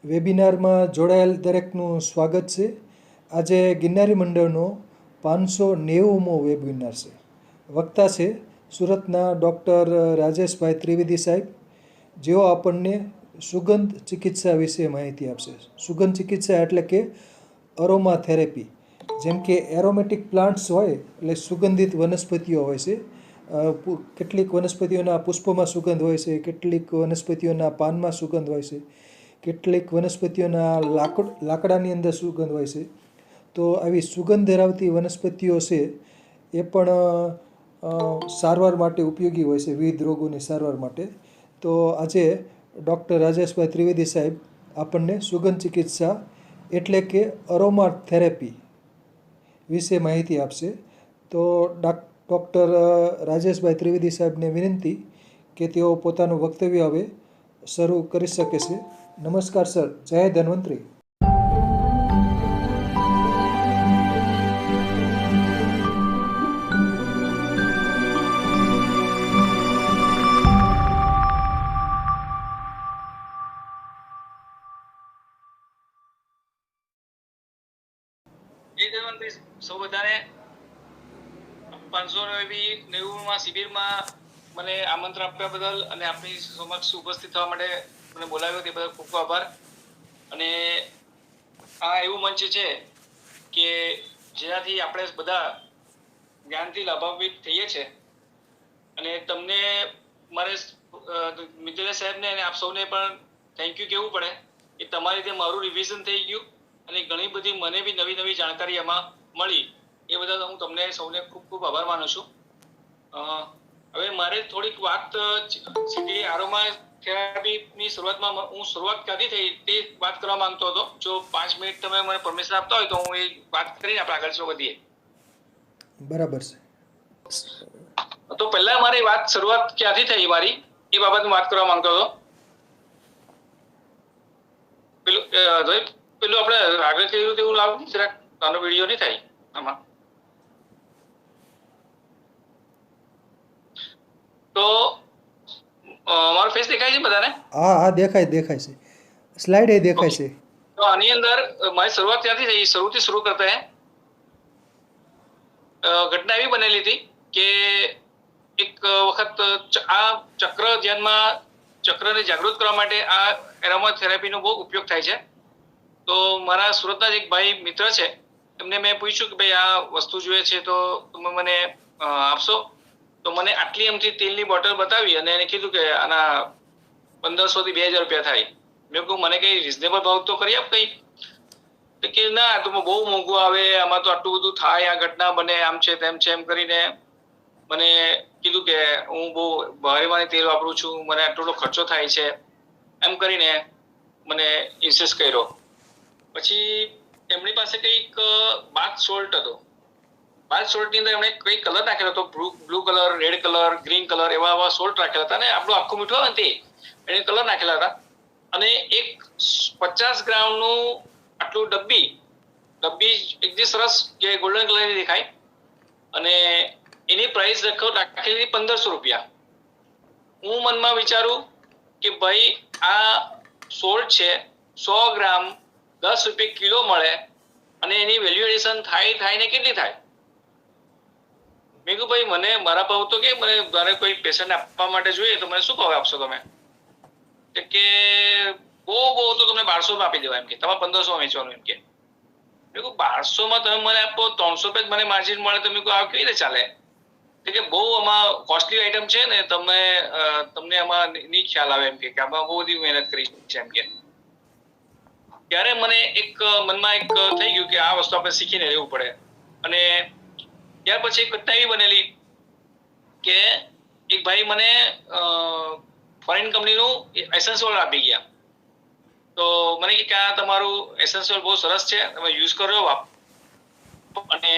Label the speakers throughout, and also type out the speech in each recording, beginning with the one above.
Speaker 1: વેબિનારમાં જોડાયેલ દરેકનું સ્વાગત છે. આજે ગિરનારી મંડળનો 590મો વેબિનાર છે. વક્તા છે સુરતના ડૉક્ટર રાજેશભાઈ ત્રિવેદી સાહેબ, જેઓ આપણને સુગંધ ચિકિત્સા વિશે માહિતી આપશે. સુગંધ ચિકિત્સા એટલે કે અરોમા થેરેપી. જેમ કે એરોમેટિક પ્લાન્ટ્સ હોય એટલે સુગંધિત વનસ્પતિઓ હોય છે. કેટલીક વનસ્પતિઓના પુષ્પોમાં સુગંધ હોય છે, કેટલીક વનસ્પતિઓના પાનમાં સુગંધ હોય છે, કેટલીક વનસ્પતિઓના લાકડાની અંદર સુગંધ હોય છે. તો આવી સુગંધ ધરાવતી વનસ્પતિઓ છે એ પણ સારવાર માટે ઉપયોગી હોય છે, વિવિધ રોગોની સારવાર માટે. તો આજે ડૉક્ટર રાજેશભાઈ ત્રિવેદી સાહેબ આપણને સુગંધ ચિકિત્સા એટલે કે અરોમા થેરેપી વિશે માહિતી આપશે. તો ડૉક્ટર રાજેશભાઈ ત્રિવેદી સાહેબને વિનંતી કે તેઓ પોતાનું વક્તવ્ય હવે શરૂ કરી શકે છે. નમસ્કાર સર, જય ધન્વંતરી.
Speaker 2: સૌ બધાને 590માં શિબિરમાં મને આમંત્રણ આપ્યા બદલ અને આપની સમક્ષ ઉપસ્થિત થવા માટે મને બોલાવ્યો તે બદલ ખૂબ ખૂબ આભાર. અને આ એવું મંચ છે કે જેનાથી આપણે બધા જ્ઞાનથી લાભાન્વિત થઈએ છીએ. અને તમને મારે મિત્ર સાહેબને અને આપ સૌને પણ થેન્ક યુ કહેવું પડે કે તમારી રીતે મારું રિવિઝન થઈ ગયું અને ઘણી બધી મને બી નવી નવી જાણકારી એમાં મળી. એ બદલ હું તમને સૌને ખૂબ ખૂબ આભાર માનું છું. હવે મારે થોડીક વાત સીધી આરોમા થેરાપીની શરૂઆતમાં હું શરૂઆત ક્યાંથી થઈ તે વાત કરવા માંગતો હતો. જો 5 મિનિટ તમે મને પરમિશન આપતા હોય તો હું એ વાત કરીને આપણે આગળ વધીએ.
Speaker 1: બરાબર છે.
Speaker 2: તો પહેલા મારી વાત શરૂઆત ક્યાંથી થઈ મારી એ બાબતમાં વાત કરવા માંગતો હતો. પેલું આપણે આગળ કહ્યું તેવું લાવું જરાક આનો વિડીયો નહીં થાય આમાં. તો મારો ફેસ દેખાય છે બધાને?
Speaker 1: હા, દેખાય છે. સ્લાઇડ એ દેખાય છે.
Speaker 2: તો આની અંદર મારી શરૂઆત ત્યાંથી થઈ. શરૂ કરતા હે ઘટના એવી બનેલી હતી કે એક વખત આ ચક્રને જાગૃત કરવા માટે આ એરોમા થેરાપીનો બહુ ઉપયોગ થાય છે. તો મારા સુરતના જ એક ભાઈ મિત્ર છે, એમને મેં પૂછ્યું કે ભાઈ આ વસ્તુ જોઈએ છે તો તમે મને આપશો? તો મને આટલી એમથી તેલની બોટલ બતાવી અને એને કીધું કે આના 1500 થી 2000 રૂપિયા થાય. મેં કહ્યું મને કઈ રિઝનેબલ ભાવ તો કરી આપ કઈ. કે ના તો બહુ મોંઘું આવે, આમાં તો આટલું બધું થાય, આ ઘટના બને, આમ છે તેમ છે એમ કરીને મને કીધું કે હું બહુ ભારેમાની તેલ વાપરું છું, મને આટલો ખર્ચો થાય છે એમ કરીને મને ઇન્સિસ્ટ કર્યો. પછી એમની પાસે કંઈક બાથ સોલ્ટ હતો. બાથ સોલ્ટની અંદર એમણે કઈ કલર નાખેલો હતો, blue colour, red colour, green colour એવા સોલ્ટ રાખેલા હતા. અને આપણું આખું મીઠું આવે ને તે એને કલર નાખેલા હતા. અને એક 50 ગ્રામનું આટલું ડબ્બી એકદમ સરસ કે ગોલ્ડન કલરની દેખાય અને એની પ્રાઇસ રાખેલી 1500 રૂપિયા. હું મનમાં વિચારું કે ભાઈ આ સોલ્ટ છે 100 ગ્રામ 10 રૂપિયા કિલો મળે અને એની વેલ્યુએશન થાય ને કેટલી થાય? મેં કીધું ભાઈ મને મારા ભાવ તો કે મને મારે કોઈ પેશન્ટ આપવા માટે જોઈએ તો મને શું ભાવ આપશો તમે? કે બહુ તો તમને 1200 માં આપી દેવા એમ કે, તમારે 1500 માં વેચવાનું એમ કે. મેં કહ્યું 1200 માં તમે મને આપો, 300 રૂપિયા જ મને માર્જિન મળે તો મેં કહ્યું આ કેવી રીતે ચાલે? કે બહુ આમાં કોસ્ટલી આઈટમ છે ને તમને આમાં નહીં ખ્યાલ આવે એમ કે આમાં બહુ બધી મહેનત કરી છે એમ કે. ત્યારે મને મનમાં એક થઈ ગયું કે આ વસ્તુ આપણે શીખીને રહેવું પડે. અને ત્યાર પછી એક ઘટના એવી બનેલી કે એક ભાઈ મને ફોરેન કંપનીનું એસેન્શિયલ આપી ગયા. તો મને કે આ તમારું એસેન્શિયલ બહુ સરસ છે, તમે યુઝ કરો અને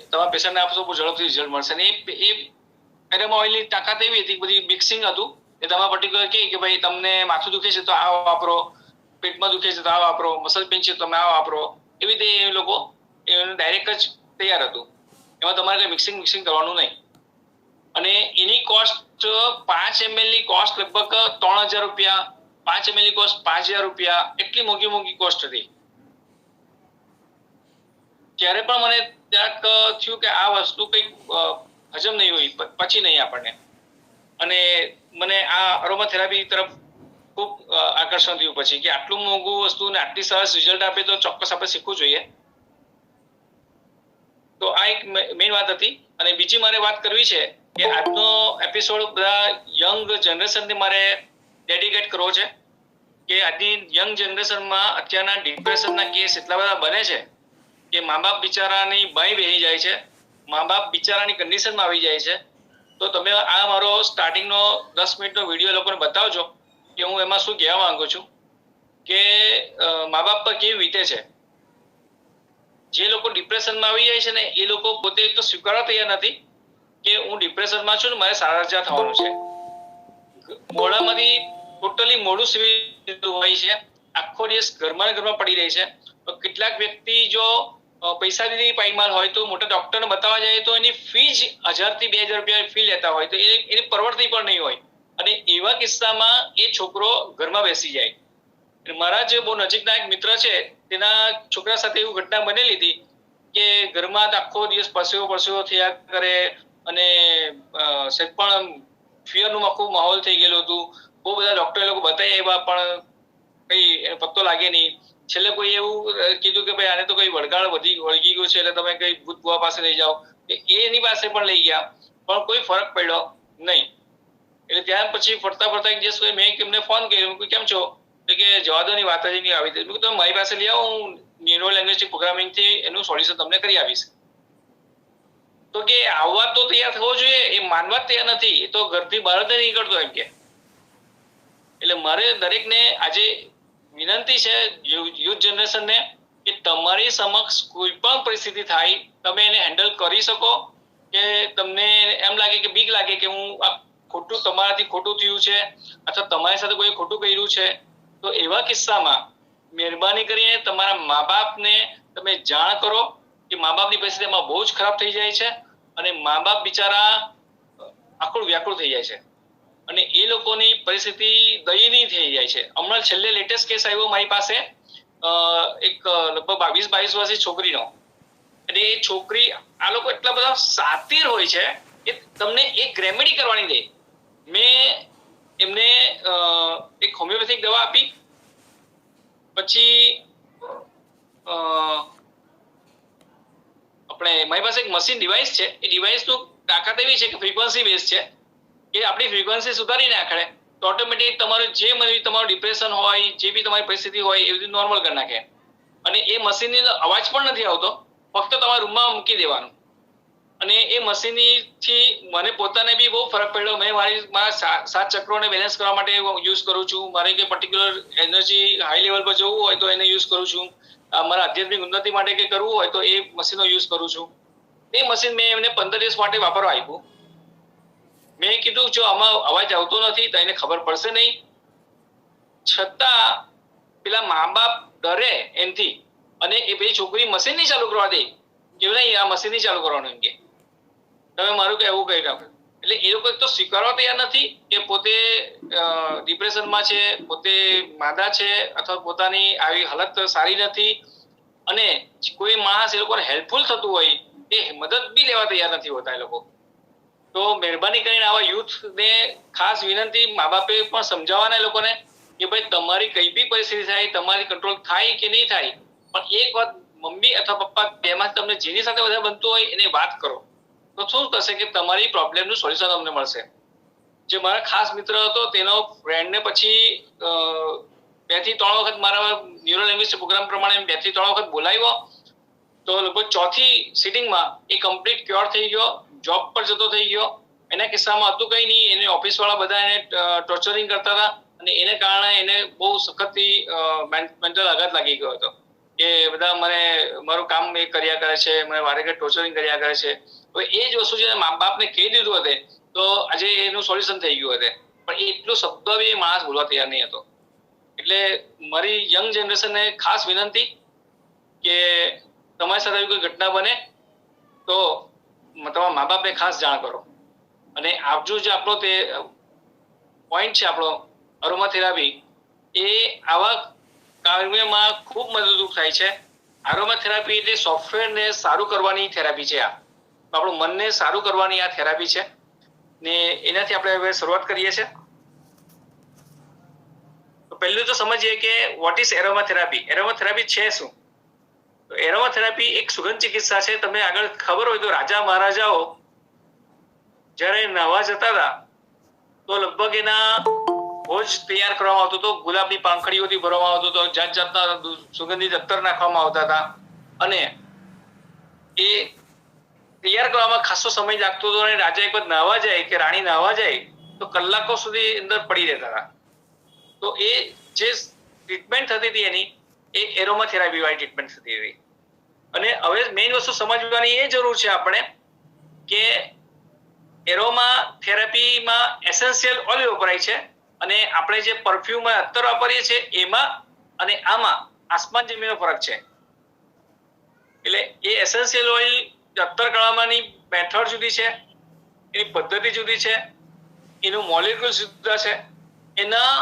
Speaker 2: તમારા પેશન્ટને આપશો બહુ ઝડપથી રિઝલ્ટ મળશે. ને એ એરોમા ઓઇલની તાકાત એવી હતી, બધી મિક્સિંગ હતું એ તમારા પર્ટિક્યુલર કે ભાઈ તમને માથું દુખે છે તો આ વાપરો, પેટમાં દુખે છે તો આ વાપરો, મસલ પેઇન છે તો તમે આ વાપરો. એવી રીતે એ લોકો ડાયરેક્ટ જ તૈયાર હતું. એમાં તમારે કંઈ મિક્સિંગ કરવાનું નહીં. અને એની કોસ્ટ 5 ml ની કોસ્ટ લગભગ 3000 રૂપિયા 5 ml કોસ્ટ 5,000 રૂપિયા, એટલી મોંઘી મોંઘી કોસ્ટ હતી. ત્યારે પણ મને ક્યાંક થયું કે આ વસ્તુ કંઈક હજમ નહીં હોય, પછી નહીં આપણને. અને મને આ અરોમા થેરાપી તરફ ખૂબ આકર્ષણ થયું પછી કે આટલું મોંઘું વસ્તુ ને આટલી સરસ રિઝલ્ટ આપે તો ચોક્કસ આપણે શીખવું જોઈએ. તો આ એક મેઇન વાત હતી. અને બીજી મારે વાત કરવી છે કે આજનો એપિસોડ બધા યંગ જનરેશનને મારે ડેડિકેટ કરવો છે કે આજની યંગ જનરેશનમાં અત્યારના ડિપ્રેશનના કેસ એટલા બધા બને છે કે મા બાપ બિચારાની બાઈ બેહી જાય છે, મા બાપ બિચારાની કન્ડિશનમાં આવી જાય છે. તો તમે આ મારો સ્ટાર્ટિંગનો 10 મિનિટનો વિડીયો લોકોને બતાવજો કે હું એમાં શું કહેવા માંગુ છું કે મા બાપ પર કેવી વીતે છે. જે લોકો ડિપ્રેશનમાં આવી જાય છે ને એ લોકો પોતે તો સ્વીકારવા તૈયાર નથી કે હું ડિપ્રેશનમાં છું ને મારે સારા રજા થવાનું છે. મોઢામાંથી ટોટલી મોઢું સીવી હોય છે, આખો દિવસ ઘરમાં પડી રહી છે. તો કેટલાક વ્યક્તિ જો પૈસાની પાયમાલ હોય તો મોટા ડોક્ટરને બતાવવા જાય તો એની ફી જ 1000 થી 2000 રૂપિયા ફી લેતા હોય તો એને પરવડતી પણ નહીં હોય. અને એવા કિસ્સામાં એ છોકરો ઘરમાં બેસી જાય. મારા જે બહુ નજીકના એક મિત્ર છે તેના છોકરા સાથે એવું ઘટના બનેલી હતી કે ઘરમાં આખો દિવસ પરસેવો થયા કરે અને સહેજ પણ ફિયરનું આખું માહોલ થઈ ગયેલું હતું. બહુ બધા ડોક્ટર લોકો બતાવી આવ્યા પણ કઈ પત્તો લાગે નહીં. છેલ્લે કોઈ એવું કીધું કે ભાઈ આને તો કઈ વળગી ગયું છે એટલે તમે કઈ ભૂત બુઆ પાસે લઈ જાઓ. એની પાસે પણ લઈ ગયા પણ કોઈ ફરક પડ્યો નહીં. એટલે ત્યાર પછી ફરતા એક દિવસ મેં એમને ફોન કર્યો, કેમ છો? કે જવા દોની વાત જ નહીં આવી. તમે મારી પાસે લઈ આવો, હું ન્યુરો લેંગ્વેજ પ્રોગ્રામિંગ થી એનું સોલ્યુશન તમને કરી આપીશ. તો કે આવવા તો તૈયાર થવો જોઈએ, એ માનવા તૈયાર નથી. એ તો ઘરથી બહાર જ નીકળતો એમ કે. એટલે મારે દરેકને આજે વિનંતી છે યુથ જનરેશનને કે તમારી સમક્ષ કોઈ પણ પરિસ્થિતિ થાય તમે એને હેન્ડલ કરી શકો કે તમને એમ લાગે કે બીક લાગે કે હું આ ખોટું તમારાથી ખોટું થયું છે અથવા તમારી સાથે કોઈ ખોટું કર્યું છે, તો એવા કિસ્સામાં મહેરબાની કરીને તમારા મા બાપને તમે જાણ કરો કે મા બાપની પરિસ્થિતિ એમાં બહુ જ ખરાબ થઈ જાય છે અને મા બાપ બિચારા આકુળ વ્યાકુળ થઈ જાય છે અને એ લોકોની પરિસ્થિતિ દયનીય થઈ જાય છે. હમણાં છેલ્લે લેટેસ્ટ કેસ આવ્યો મારી પાસે એક લગભગ 22 વર્ષની છોકરીનો. અને એ છોકરી, આ લોકો એટલા બધા શાતીર હોય છે કે તમને એક રેમેડી કરવાની દે. મેં એમને એક હોમિયોપેથિક દવા આપી, પછી આપણે મારી પાસે એક મશીન ડિવાઇસ છે. એ ડિવાઇસનું તાકાત એવી છે કે ફ્રીક્વન્સી બેઝ છે કે આપણી ફ્રીક્વન્સી સુધારી નાખે તો ઓટોમેટિક તમારું જે તમારું ડિપ્રેશન હોય, જે બી તમારી પરિસ્થિતિ હોય એ બધું નોર્મલ કરી નાખે. અને એ મશીનની અવાજ પણ નથી આવતો, ફક્ત તમારા રૂમમાં મૂકી દેવાનું. અને એ મશીનથી મને પોતાને બી બહુ ફરક પડ્યો. મેં મારા 7 ચક્રોને બેલેન્સ કરવા માટે યુઝ કરું છું. મારે કોઈ પર્ટિક્યુલર એનર્જી હાઈ લેવલ પર જવું હોય તો એને યુઝ કરું છું. મારા આધ્યાત્મિક ઉન્નતિ માટે કંઈ કરવું હોય તો એ મશીનનો યુઝ કરું છું. એ મશીન મેં એમને 15 દિવસ માટે વાપરવા આપ્યું. મેં કીધું જો આમાં અવાજ આવતો નથી તો એને ખબર પડશે નહીં. છતાં પેલા મા બાપ ડરે એનથી અને એ પેલી છોકરી મશીન નહીં ચાલુ કરવા દે કે નહીં આ મશીન નહીં ચાલુ કરવાનું એમ કે તમે મારું કે એવું કહી રાખો. એટલે એ લોકો એક તો સ્વીકારવા તૈયાર નથી કે પોતે ડિપ્રેશનમાં છે, પોતે માદા છે અથવા પોતાની આવી હાલત સારી નથી અને કોઈ માણસ એ લોકોને હેલ્પફુલ થતું હોય એ મદદ બી લેવા તૈયાર નથી હોતા એ લોકો. તો મહેરબાની કરીને આવા યુથને ખાસ વિનંતી, મા બાપે પણ સમજાવવાના એ લોકોને કે ભાઈ તમારી કઈ બી પરિસ્થિતિ થાય, તમારી કંટ્રોલ થાય કે નહીં થાય, પણ એક વાત મમ્મી અથવા પપ્પા બેમાંથી તમને જેની સાથે વધારે બનતું હોય એને વાત કરો તો શું થશે કે તમારી પ્રોબ્લેમનું સોલ્યુશન તમને મળશે. જે મારા ખાસ મિત્ર હતો તેનો ફ્રેન્ડને પછી 2 થી 3 વખત મારા ન્યુરો લેંગ્વેજ પ્રોગ્રામ પ્રમાણે 2 થી 3 વખત બોલાવ્યો તો લગભગ 4થી સિટિંગમાં એ કમ્પ્લીટ ક્યોર થઈ ગયો, જોબ પર જતો થઈ ગયો. એના કિસ્સામાં હતું કંઈ નહીં, એને ઓફિસવાળા બધા એને ટોર્ચરિંગ કરતા હતા અને એને કારણે એને બહુ સખતથી મેન્ટલ આઘાત લાગી ગયો હતો કે બધા મને મારું કામ એ કર્યા કરે છે, મને વારે ઘડી ટોર્ચરિંગ કર્યા કરે છે. હવે એ જ વસ્તુ છે મા બાપને કહી દીધું હતું તો આજે એનું સોલ્યુશન થઈ ગયું હતું, પણ એટલું શબ્દ બી એ માણસ બોલવા તૈયાર નહીં હતો. એટલે મારી યંગ જનરેશનને ખાસ વિનંતી કે તમારી સાથે આવી કોઈ ઘટના બને તો તમારા મા બાપને ખાસ જાણ કરો. અને આપજો જે આપણો તે પોઈન્ટ છે આપણો અરોમા થેરાપી, એ આવા કાર્યમાં ખૂબ મદદરૂપ થાય છે. એરોમા થેરાપી એટલે સોફ્ટવેરને સારું કરવાની થેરાપી છે. આપણું મનને સારું કરવાની આ થેરાપી છે ને એનાથી આપણે હવે શરૂઆત કરીએ છીએ. તો પહેલું તો સમજીએ કે what is aroma therapy. Aroma therapy છે શું? તો એરોમા થેરાપી એક સુગંધ ચિકિત્સા છે. તમને આગળ ખબર હોય તો રાજા મહારાજાઓ જ્યારે નહાવા જતા હતા તો લગભગ એના ભોજ તૈયાર કરવામાં આવતો હતો. ગુલાબની પાંખડીઓથી ભરવામાં આવતો હતો. જાત જાતના સુગંધિત અત્તર નાખવામાં આવતા હતા અને એ તૈયાર કરવામાં ખાસો સમય લાગતો હતો અને રાજા એક વખત નહાવા જાય કે રાણી નહાવા જાય તો કલાકો સુધી અંદર પડી રહેતા હતા. તો એ જે ટ્રીટમેન્ટ થતી હતી એની એ એરોમા થેરાપી વાળી ટ્રીટમેન્ટ થતી હતી. અને હવે મેઇન વસ્તુ સમજવાની એ જરૂર છે આપણે કે એરોમા થેરાપીમાં એસેન્શિયલ ઓઇલ વપરાય છે અને આપણે જે પરફ્યુમ અત્તર વાપરીએ છીએ એમાં અને આમાં આસમાન જમીનનો ફરક છે. એટલે એ એસેન્શિયલ ઓઇલ અત્તર કાઢવાની મેથડ જુદી છે, એની પદ્ધતિ જુદી છે, એનું મોલેક્યુલ જુદા છે. એના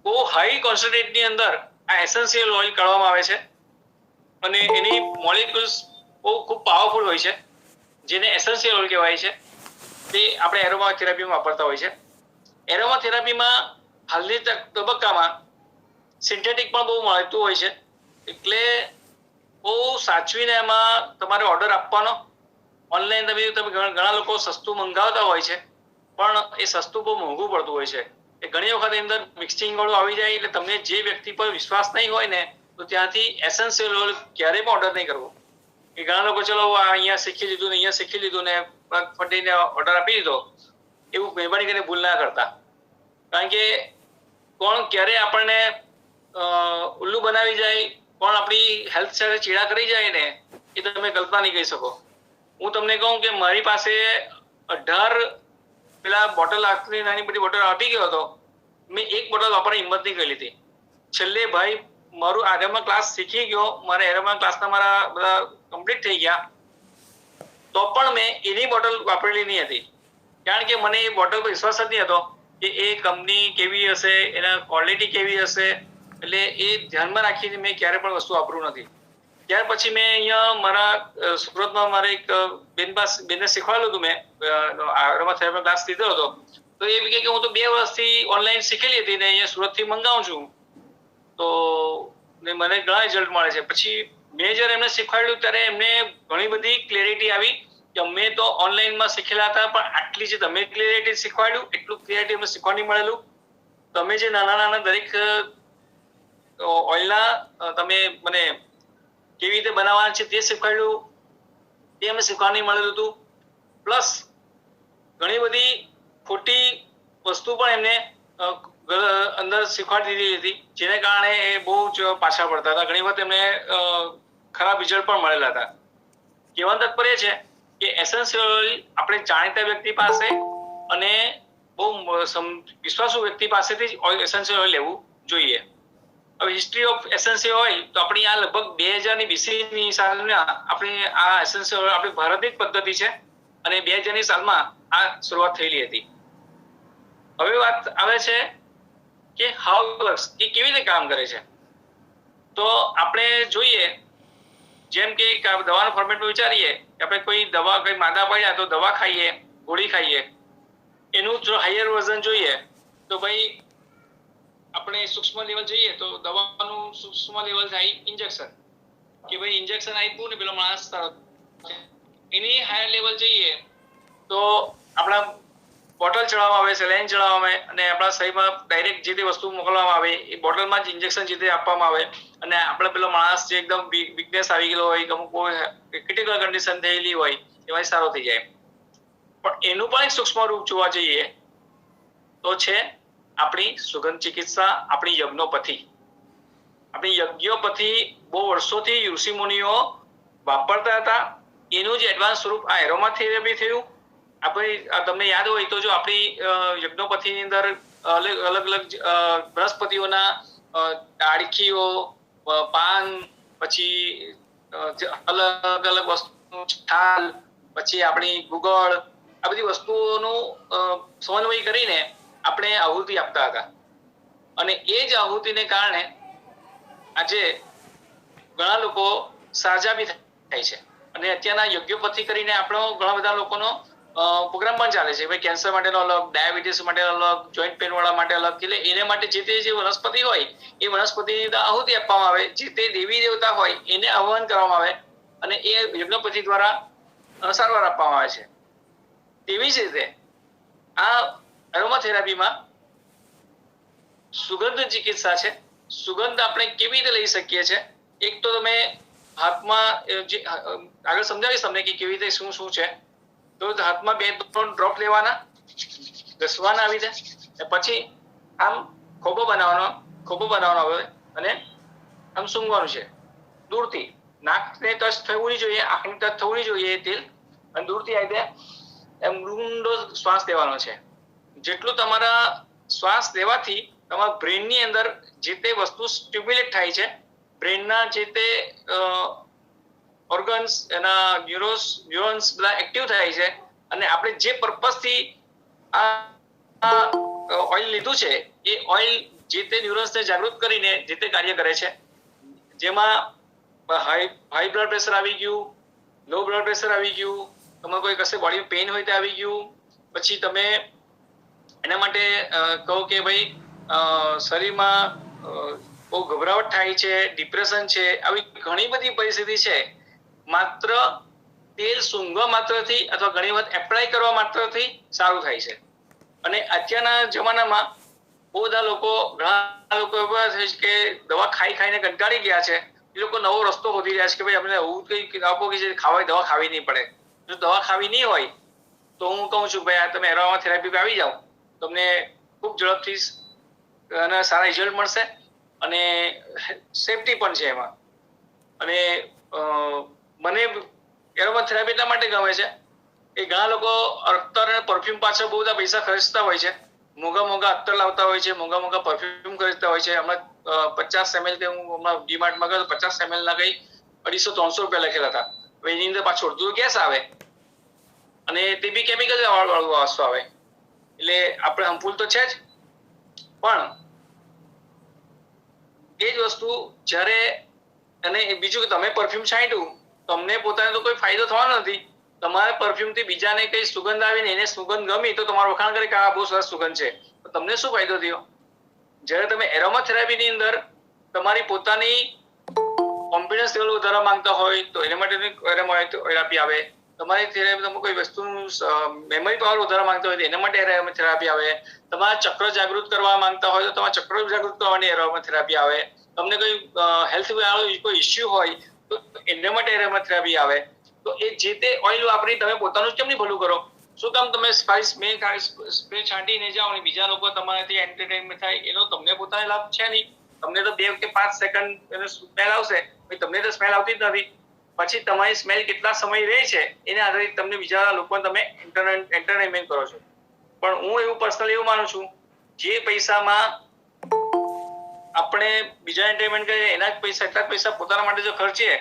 Speaker 2: બહુ હાઈ કોન્સન્ટ્રેટની અંદર આ એસેન્શિયલ ઓઇલ કાઢવામાં આવે છે અને એની મોલેક્યુલ્સ બહુ ખૂબ પાવરફુલ હોય છે, જેને એસેન્શિયલ ઓઇલ કહેવાય છે. તે આપણે એરોમા થેરાપીમાં વાપરતા હોય છે. એરોમા થેરાપીમાં હાલની તબક્કામાં સિન્થેટિક પણ બહુ મળતું હોય છે, એટલે બહુ સાચવીને એમાં તમારે ઓર્ડર આપવાનો. ઓનલાઈન તમે ઘણા લોકો સસ્તું મંગાવતા હોય છે પણ એ સસ્તું બહુ મોંઘું પડતું હોય છે. એ ઘણી વખત અંદર મિક્સિંગ વાળું આવી જાય એટલે તમને જે વ્યક્તિ પર વિશ્વાસ નહીં હોય ને તો ત્યાંથી એસેન્શિયલ ઓઇલ ક્યારેય પણ ઓર્ડર નહીં કરવો. કે ઘણા લોકો ચલો અહીંયા શીખી લીધું ને અહીંયા શીખી લીધું ને ફટીને ઓર્ડર આપી દીધો, એવું મહેરબાની કરીને ભૂલ ના કરતા. કારણ કે કોણ ક્યારે આપણને ઉલ્લુ બનાવી જાય, કોણ આપણી હેલ્થ સાથે ચેડા કરી જાય ને એ તમે કલ્પના નહીં કરી શકો. હું તમને કહું કે મારી પાસે 18 પેલા બોટલ આખરી નાની બધી બોટલ આપી ગયો હતો. મેં એક બોટલ વાપરવાની હિંમત નહીં કરી લીધી. છેલ્લે ભાઈ મારું એરોમા ક્લાસ શીખી ગયો, મારા એરોમા ક્લાસના મારા બધા કમ્પ્લીટ થઈ ગયા તો પણ મેં એની બોટલ વાપરેલી નહીં હતી. કારણ કે મને એ બોટલ પર વિશ્વાસ જ નહીં હતો કે એ કંપની કેવી હશે, એના ક્વોલિટી કેવી હશે. એટલે એ ધ્યાનમાં રાખીને મેં ક્યારે પણ વસ્તુ વાપરું નથી. ત્યાર પછી મેં અહીંયા મારા સુરતમાં મારે એક બેનને શીખવાડેલું હતું. મેં એરોમા થેરાપી ક્લાસ લીધો હતો તો એ કહે કે હું તો 2 વર્ષથી ઓનલાઈન શીખેલી હતી ને અહીંયા સુરતથી મંગાવું છું તો મને ઘણા રિઝલ્ટ મળે છે. પછી મેં જ્યારે એમને શીખવાડ્યું ત્યારે એમને ઘણી બધી ક્લેરિટી આવી કે અમે તો ઓનલાઈનમાં શીખેલા હતા પણ આટલી જે તમે ક્લિયરિટી શીખવાડ્યું એટલું ક્લિયરિટી અમને શીખવા નહીં મળેલું. તમે જે નાના નાના દરેક ઓઇલના તમે મને કેવી રીતે બનાવવાના છે તે શીખવાડ્યું, તે અમને શીખવા નહીં મળેલું હતું. પ્લસ ઘણી બધી ખોટી વસ્તુ પણ એમને અંદર શીખવાડી દીધી હતી, જેને કારણે એ બહુ જ પાછા પડતા હતા. ઘણી વખત એમને ખરાબ રિઝલ્ટ પણ મળેલા હતા. કહેવાનું તાત્પર્ય છે કે એસેન્શિયલ ઓઇલ આપણે જાણીતા વ્યક્તિ પાસે અને બહુ વિશ્વાસુ વ્યક્તિ પાસેથી જ એસેન્શિયલ ઓઇલ લેવું જોઈએ. હવે હિસ્ટ્રી ઓફ એસેન્શિયલ ઓઇલ તો આપણી આ લગભગ 2000 BC સાલના આપણી આ એસેન્શિયલ ઓઇલ આપણી ભારતની જ પદ્ધતિ છે અને 2000 સાલમાં આ શરૂઆત થયેલી હતી. હવે વાત આવે છે કે હાઉ વર્ક્સ, એ કેવી રીતે કામ કરે છે. તો આપણે જોઈએ જેમ કે દવાના ફોર્મેટમાં વિચારીએ કે આપણે કોઈ દવા કોઈ માંદા પડ્યા તો દવા ખાઈએ, ગોળી ખાઈએ. એનું જો હાયર વર્ઝન જોઈએ તો ભાઈ આપણે સૂક્ષ્મ લેવલ જઈએ તો દવાનું સૂક્ષ્મ લેવલ થાય ઇન્જેક્શન, કે ભાઈ ઇન્જેક્શન આપ્યું ને પેલો માણસ સારો. એની હાયર લેવલ જઈએ તો આપણા બોટલ ચડાવવામાં આવે, સેલાઈન ચડાવવામાં આવે અને આપણા શરીરમાં ડાયરેક્ટ જે તે વસ્તુ મોકલવામાં આવે એ બોટલમાં જ ઇન્જેક્શન જે તે આપવામાં આવે અને આપણે પેલો માણસ જે એકદમ વીકનેસ આવી ગયેલો હોય, અમુક ક્રિટિકલ કન્ડિશન થયેલી હોય એમાંથી સારો થઈ જાય. પણ એનું પણ એક સૂક્ષ્મ રૂપ જોવા જઈએ તો છે આપણી સુગંધ ચિકિત્સા, આપણી યજ્ઞોપથી. આપણી યજ્ઞોપથી બહુ વર્ષોથી ઋષિમુનિઓ વાપરતા હતા. એનું જે એડવાન્સ સ્વરૂપ આ એરોમા થેરાપી થયું. આપણે તમને યાદ હોય તો જો આપણી યજ્ઞોપથીની અંદર અલગ અલગ વનસ્પતિઓના ડાળખીઓ, પાન, પછી અલગ અલગ વસ્તુ, છાલ, પછી આપણી ગુગળ, આ બધી વસ્તુઓનું સમન્વય કરીને આપણે આહુતિ આપતા હતા અને એ જ આહુતિને કારણે આજે ઘણા લોકો સાજા બી થાય છે અને અત્યારના યજ્ઞોપથી કરીને આપણો ઘણા બધા લોકોનો પ્રોગ્રામ પણ ચાલે છે. ભાઈ કેન્સર માટેનો અલગ, ડાયાબિટીસ માટે અલગ, જોઈન્ટ પેન વાળા માટે અલગ, એટલે એને માટે જે તે જે વનસ્પતિ હોય એ વનસ્પતિની આહુતિ આપવામાં આવે, જે તે દેવી દેવતા હોય એને આહવાન કરવામાં આવે અને એ યજ્ઞોપથી દ્વારા સારવાર આપવામાં આવે છે. તેવી જ રીતે આ એરોમા થેરાપીમાં સુગંધ ચિકિત્સા છે. સુગંધ આપણે કેવી રીતે લઈ શકીએ છીએ? એક તો તમે હાથમાં જે આગળ સમજાવીશ તમને કે કેવી રીતે શું શું છે. તો હાથમાં 2-3 ડ્રોપ લેવાના, ઘસવાના આવી રીતે, પછી આમ ખોબો બનાવવાનો હવે અને આમ સૂંઘવાનું છે દૂરથી. નાકને ટચ થવું નહીં જોઈએ, આંખને ટચ થવું નહીં જોઈએ એ તેલ, અને દૂરથી આવી રીતે એમ ઊંડો શ્વાસ લેવાનો છે. જેટલું તમારા શ્વાસ લેવાથી તમારા બ્રેનની અંદર જે તે વસ્તુ સ્ટિમ્યુલેટ થાય છે, બ્રેનના જે તે ઓર્ગન્સ, એના ન્યુરોન્સ બધા એક્ટિવ થાય છે અને આપણે જે પર્પઝથી આ ઓઇલ લીધું છે એ ઓઇલ જે તે ન્યુરોન્સને જાગૃત કરીને જે તે કાર્ય કરે છે. જેમાં હાઈ બ્લડ પ્રેશર આવી ગયું, લો બ્લડ પ્રેશર આવી ગયું, તમારે કોઈ કશે બોડીમાં પેઇન હોય તો આવી ગયું, પછી તમે એના માટે કહો કે ભાઈ શરીરમાં બહુ ગભરાવટ થાય છે, ડિપ્રેશન છે, આવી ઘણી બધી પરિસ્થિતિ છે. માત્ર તેલ સૂંઘવા માત્રથી અથવા ઘણી વખત એપ્લાય કરવા માત્રથી સારું થાય છે. અને અત્યારના જમાનામાં બહુ બધા ઘણા લોકો એવા છે કે દવા ખાઈને કંટાળી ગયા છે. એ લોકો નવો રસ્તો શોધી રહ્યા છે કે ભાઈ અમને એવું કઈ આપો કે જે દવા ખાવી નહીં પડે. જો દવા ખાવી નહીં હોય તો હું કહું છું ભાઈ તમે એરોમા થેરાપી પર આવી જાઓ, તમને ખૂબ ઝડપથી અને સારા રિઝલ્ટ મળશે અને સેફટી પણ છે એમાં. અને મને એરોમા થેરાપી એટલા માટે ગમે છે કે ઘણા લોકો અત્તર અને પરફ્યુમ પાછળ બહુ બધા પૈસા ખર્ચતા હોય છે. મોંઘા અત્તર લાવતા હોય છે, મોંઘા પરફ્યુમ ખરીદતા હોય છે. હમણાં 50 ml હું હમણાં ડીમાર્ટમાં ગયો, 50 ml ના કઈ 250-300 રૂપિયા લખેલા હતા. એની અંદર પાછું અડધું ગેસ આવે અને તે બી કેમિકલ વાળું વસ્તુ આવે, એટલે આપણે હાર્મફુલ તો છે જ. પણ એ જ વસ્તુ જ્યારે, અને બીજું કે તમે પરફ્યુમ છાંટ્યું, તમને પોતાને તો કોઈ ફાયદો થવાનો નથી. તમારે પરફ્યુમ થી બીજાને કઈ સુગંધ આવીને એને સુગંધ ગમી તો તમારું વખાણ કરે કે આ બહુ સરસ સુગંધ છે, તો તમને શું ફાયદો થયો? જ્યારે તમે એરોમા થેરાપીની અંદર તમારી પોતાની કોન્ફિડન્સ લેવલ વધારવા માંગતા હોય તો એના માટે એરોમા થેરાપી આવે. તમારી થેરાપી તમે કોઈ વસ્તુનું મેમરી પાવર વધારવા માંગતા હોય તો એના માટે એરોમા થેરાપી આવે. તમારા ચક્ર જાગૃત કરવા માંગતા હોય તો તમારા ચક્ર જાગૃત કરવાની એરોમા થેરાપી આવે. તમને કોઈ હેલ્થ વાળો કોઈ ઇસ્યુ હોય તો એના માટે એરોમા થેરાપી આવે. તો એ જે તે ઓઇલ વાપરી તમે પોતાનું કેમ નહીં ભલું કરો? શું કામ તમે સ્પ્રે છાંટીને જાઓ અને બીજા લોકો તમારાથી એન્ટરટેનમેન્ટ થાય? એનો તમને પોતાને લાભ છે નહીં. તમને તો 2 કે 5 સેકન્ડ એનો સ્મેલ આવશે, તમને તો સ્મેલ આવતી જ નથી. પછી તમારી સ્મેલ કેટલા સમય રહે છે એને આધારિત તમને બીજા લોકોને તમે એન્ટરટેનમેન્ટ કરો છો. પણ હું એવું પર્સનલી એવું માનું છું, જે પૈસામાં આપણે બીજા એન્ટરટેનમેન્ટ કરીએ એના જ પૈસા, એટલા જ પૈસા પોતાના માટે જો ખર્ચીએ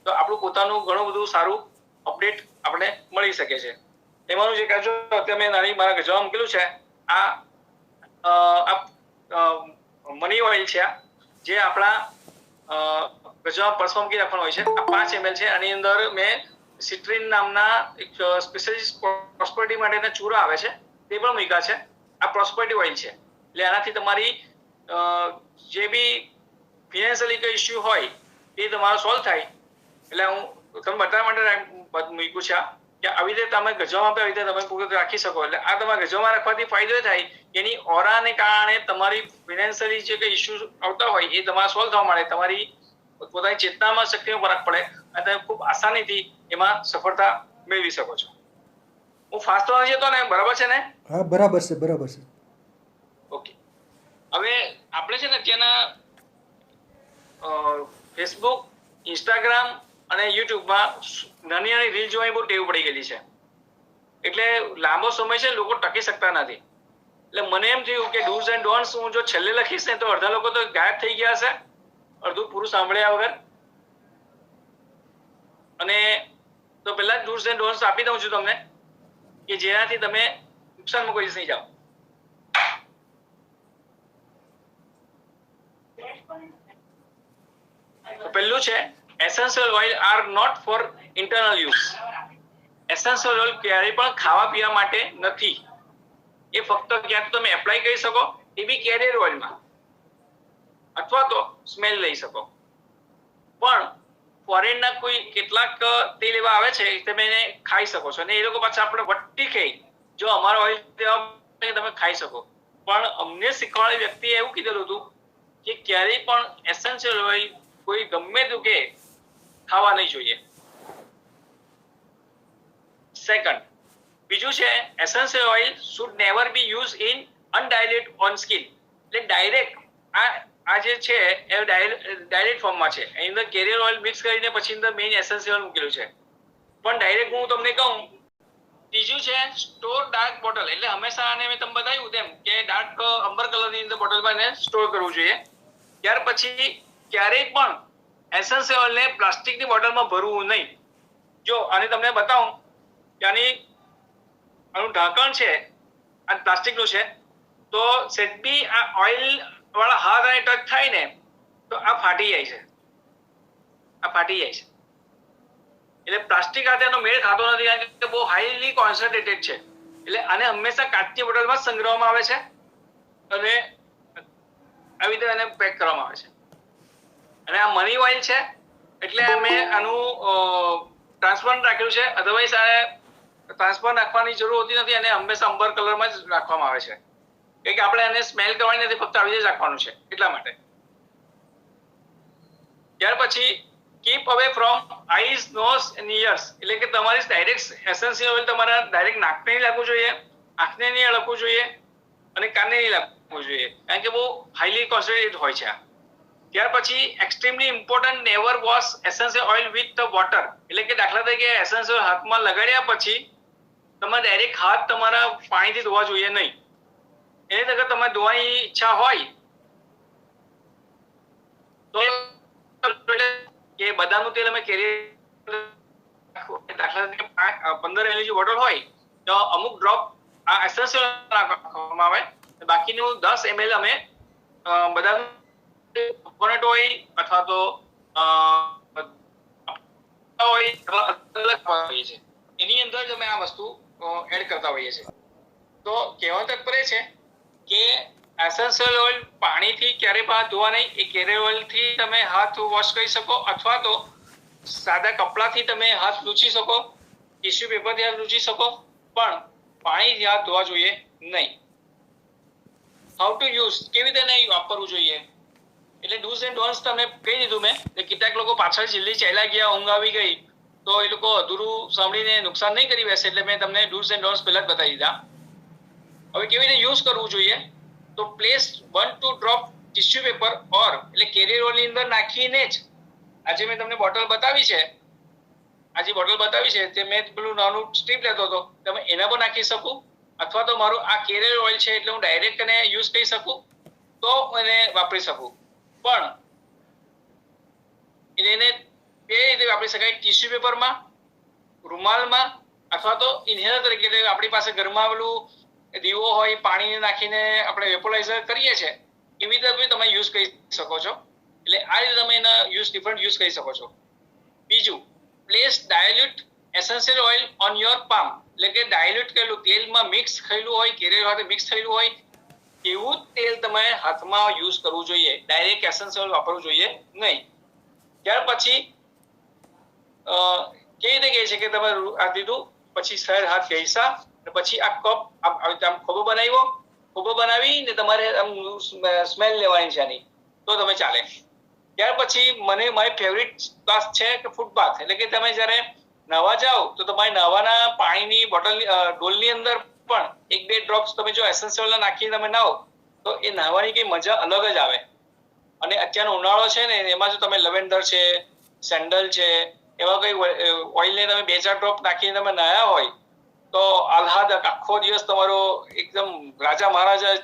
Speaker 2: તો આપણું પોતાનું ઘણું બધું સારું અપડેટ આપણે મળી શકે છે. એમાંનું જે કાજો અત્યારે મેં નાની મારા ગજવામાં મૂકેલું છે, આ મની ઓઇલ છે, જે આપણા ગજવામાં પર્સમાં મૂકી રાખવાનું હોય છે. આ 5 ml છે. આની અંદર મેં સિટ્રીન નામના એક સ્પેશિયલિસ્ટ પ્રોસ્પરિટી માટેના ચૂરા આવે છે તે પણ મૂક્યા છે. આ પ્રોસ્પરિટી ઓઇલ છે, એટલે આનાથી તમારી જે બી ફિનાન્શિયલી કોઈ ઇસ્યુ હોય એ તમારો સોલ્વ થાય. એટલે હું તમને બતાવવા માટે મૂક્યું છે કે આવી રીતે તમે ગજવામાં આપે, આવી રીતે તમે પૂરું રાખી શકો. એટલે આ તમારે ગજવામાં રાખવાથી ફાયદો એ થાય કે એની ઓરાને કારણે તમારી ફિનાન્શિયલી જે કંઈ ઇસ્યુ આવતા હોય એ તમારા સોલ્વ થવા માટે તમારી પોતાની ચેતનામાં શક્તિનો ફરક પડે અને તમે ખૂબ આસાનીથી એમાં સફળતા મેળવી શકો છો. હું ફાસ્ટ તો નથી જતો ને? બરાબર છે ને?
Speaker 1: હા, બરાબર છે, બરાબર છે.
Speaker 2: ઓકે. હવે આપણે છે ને ત્યાંના ફેસબુક, ઇન્સ્ટાગ્રામ અને યુટ્યુબમાં નાની નાની રીલ જોવાની બહુ ટેવ પડી ગયેલી છે. એટલે લાંબો સમય છે લોકો ટકી શકતા નથી. એટલે મને એમ થયું કે ડૂઝ એન્ડ ડોન્ટ્સ હું જો છેલ્લે લખીશ ને તો અડધા લોકો તો ગાયબ થઈ ગયા હશે, અડધું પૂરું સાંભળ્યા વગર. અને તો પહેલા જ ડૂઝ એન્ડ ડોન્ટ્સ આપી દઉં છું તમને કે જેનાથી તમે નુકસાનમાં કોઈ નહીં જાઓ. પહેલું છે essential oil are not for internal use. Essential oil ક્યારેય પણ ખાવા પીવા માટે નથી. એ ફક્ત ક્યાં તો તમે એપ્લાય કરી શકો, એ બી કેરિયર ઓઇલમાં, અથવા તો સ્મેલ લઈ શકો. પણ ફોરેનના કોઈ કેટલાક તેલ એવા આવે છે તમે એને ખાઈ શકો છો, અને એ લોકો પાછા આપણે વટ્ટી ખાઈ જો અમારો ઓઇલ તમે ખાઈ શકો. પણ અમને શીખવાડેલ વ્યક્તિએ એવું કીધેલું હતું કે ક્યારેય પણ એસેન્શિયલ ઓઇલ કોઈ ગમે તેવું કે ખાવા નહીં જોઈએ. સેકન્ડ, બીજું છે essential oil should never be use in undiluted on skin. એટલે ડાયરેક્ટ આ જે છે એ ડાયરેક્ટ ફોર્મમાં છે. એની અંદર કેરિયર ઓઇલ મિક્સ કરીને પછી અંદર મેઇન એસેન્શિયલ મૂકેલું છે. પણ ડાયરેક્ટ હું તમને કહું. ત્રીજું છે સ્ટોર ડાર્ક બોટલ. એટલે હંમેશા આને મેં તમને બતાવ્યું તેમ કે ડાર્ક અંબર કલરની અંદર બોટલમાં એને સ્ટોર કરવું જોઈએ. ત્યાર પછી ક્યારેય પણ એસેન્શિયલ ઓઇલને પ્લાસ્ટિકની બોટલમાં ભરવું નહીં. જો આને તમને બતાવું કે આનું ઢાંકણ છે આ પ્લાસ્ટિકનું છે, તો સેટ બી આ ઓઇલ વાળા હાથ અને ટચ થાય ને તો આ ફાટી જાય છે. એટલે પ્લાસ્ટિક સાથે એનો મેળ ખાતો નથી, કારણ કે બહુ હાઈલી કોન્સન્ટ્રેટેડ છે. એટલે આને હંમેશા કાચની બોટલમાં સંગ્રહવામાં આવે છે અને આવી રીતે એને પેક કરવામાં આવે છે. અને આ મની ઓઇલ છે એટલે અમે આનું ટ્રાન્સપરન્ટ રાખ્યું છે. અધરવાઇઝ આ ટ્રાન્સપરન્ટ રાખવાની જરૂર હોતી નથી અને હંમેશા અંબર કલરમાં જ રાખવામાં આવે છે, કે આપણે એને સ્મેલ કરવાની નથી, ફક્ત આવી રીતે રાખવાનું છે એટલા માટે. ત્યાર પછી keep away from eyes, nose and ears. એટલે કે તમારી ડાયરેક્ટ એસેન્શિયલ ઓઇલ તમારા ડાયરેક્ટ નાકને નહીં લાગવું જોઈએ, આંખને નહીં અડકવું જોઈએ અને કાનને નહીં લાગવું જોઈએ, કારણ કે બહુ હાઈલી કોન્સન્ટ્રેટેડ હોય છે. ત્યાર પછી extremely important, never wash essential oil with the water. એટલે કે દાખલા તરીકે એસેન્શિયલ હાથમાં લગાડ્યા પછી તમારે ડાયરેક્ટ હાથ તમારા પાણીથી ધોવા જોઈએ નહીં. એની જગ્યાએ તમારે ધોવાની ઈચ્છા હોય તો કે બદામનું તેલ અમે કેરી દાખલા તરીકે 15 ml બોટલ હોય તો અમુક ડ્રોપ આ એસેન્શિયલ નાખવામાં આવે, બાકીનું 10 ml અમે બદામ કોકોનટ ઓઇલ અથવા તો એની અંદર જ અમે આ વસ્તુ એડ કરતા હોઈએ છીએ. તો કહેવાનો તાત્પર્ય છે કે એસેન્શિયલ ઓઇલ પાણીથી ક્યારેય હાથ ધોવા નહીં. એ કેરિયર ઓઇલથી તમે હાથ વોશ કરી શકો, અથવા તો સાદા કપડાથી તમે હાથ લૂછી શકો, ટીશ્યુ પેપરથી હાથ લૂછી શકો, પણ પાણીથી હાથ ધોવા જોઈએ નહીં. હાઉ ટુ યુઝ, કેવી રીતે નહીં વાપરવું જોઈએ, એટલે ડૂઝ એન્ડ ડોન્ટ્સ તમને કહી દીધું મેં. કેટલાક લોકો પાછળ જલ્દી ચાલ્યા ગયા, ઊંઘ આવી ગઈ તો એ લોકો અધૂરું સાંભળીને નુકસાન નહીં કરી બેસે, એટલે મેં તમને ડૂઝ એન્ડ ડોન્ટ્સ પહેલા જ બતાવી દીધા. હવે કેવી રીતે યુઝ કરવું જોઈએ, તો પ્લેસ 1-2 ડ્રોપ ટિશ્યુ પેપર ઓર એટલે કેરિયર ઓઇલની અંદર નાખીને જ આજે મેં તમને બોટલ બતાવી છે, તે મેં પેલું નાનું સ્ટ્રીપ લેતો હતો, તમે એના પર નાખી શકું, અથવા તો મારું આ કેરિયર ઓઇલ છે એટલે હું ડાયરેક્ટ એને યુઝ કરી શકું તો એને વાપરી શકું. પણ એને બે રીતે વાપરી શકાય, ટિશ્યુ પેપરમાં, રૂમાલમાં, અથવા તો ઇન્હેલર તરીકે. આપણી પાસે ઘરમાં પેલું દીવો હોય, પાણી નાખીને આપણે વેપોરાઇઝર કરીએ છીએ, એવી રીતે તમે યુઝ કરી શકો છો. એટલે આ રીતે તમે એના ડિફરન્ટ યુઝ કરી શકો છો. બીજું, place dilute essential oil on your palm. એટલે કે ડાયલ્યુટ કરેલું તેલમાં મિક્સ થયેલું હોય, કેરિયર સાથે મિક્સ થયેલું હોય એવું તેલ તમે હાથમાં યુઝ કરવું જોઈએ, ડાયરેક્ટ એસેન્શિયલ ઓઇલ વાપરવું જોઈએ નહીં. ત્યાર પછી કેવી રીતે કહે છે કે તમે આ દીધું પછી સહેજ હાથ ઘસા, પછી આ કપ આમ ખોબો બનાવીને તમારે આમ સ્મેલ લેવાની છે આની, તો તમે ચાલે. ત્યાર પછી મારી ફેવરિટ ક્લાસ છે કે ફૂટબાથ. એટલે કે તમે જ્યારે નહાવા જાઓ તો તમારે નહાવાના પાણીની ડોલની અંદર પણ 1-2 ડ્રોપ્સ તમે જો એસેન્શિયલ નાખીને તમે નહાવો તો એ નહાવાની કઈ મજા અલગ જ આવે. અને અત્યારનો ઉનાળો છે ને, એમાં જો તમે લવેન્ડર છે, સેન્ડલ છે, એવા કઈ ઓઇલને તમે 2-4 ડ્રોપ નાખીને તમે નહાયા હોય તો આહલાદક આખો દિવસ તમારો એકદમ રાજા મહારાજા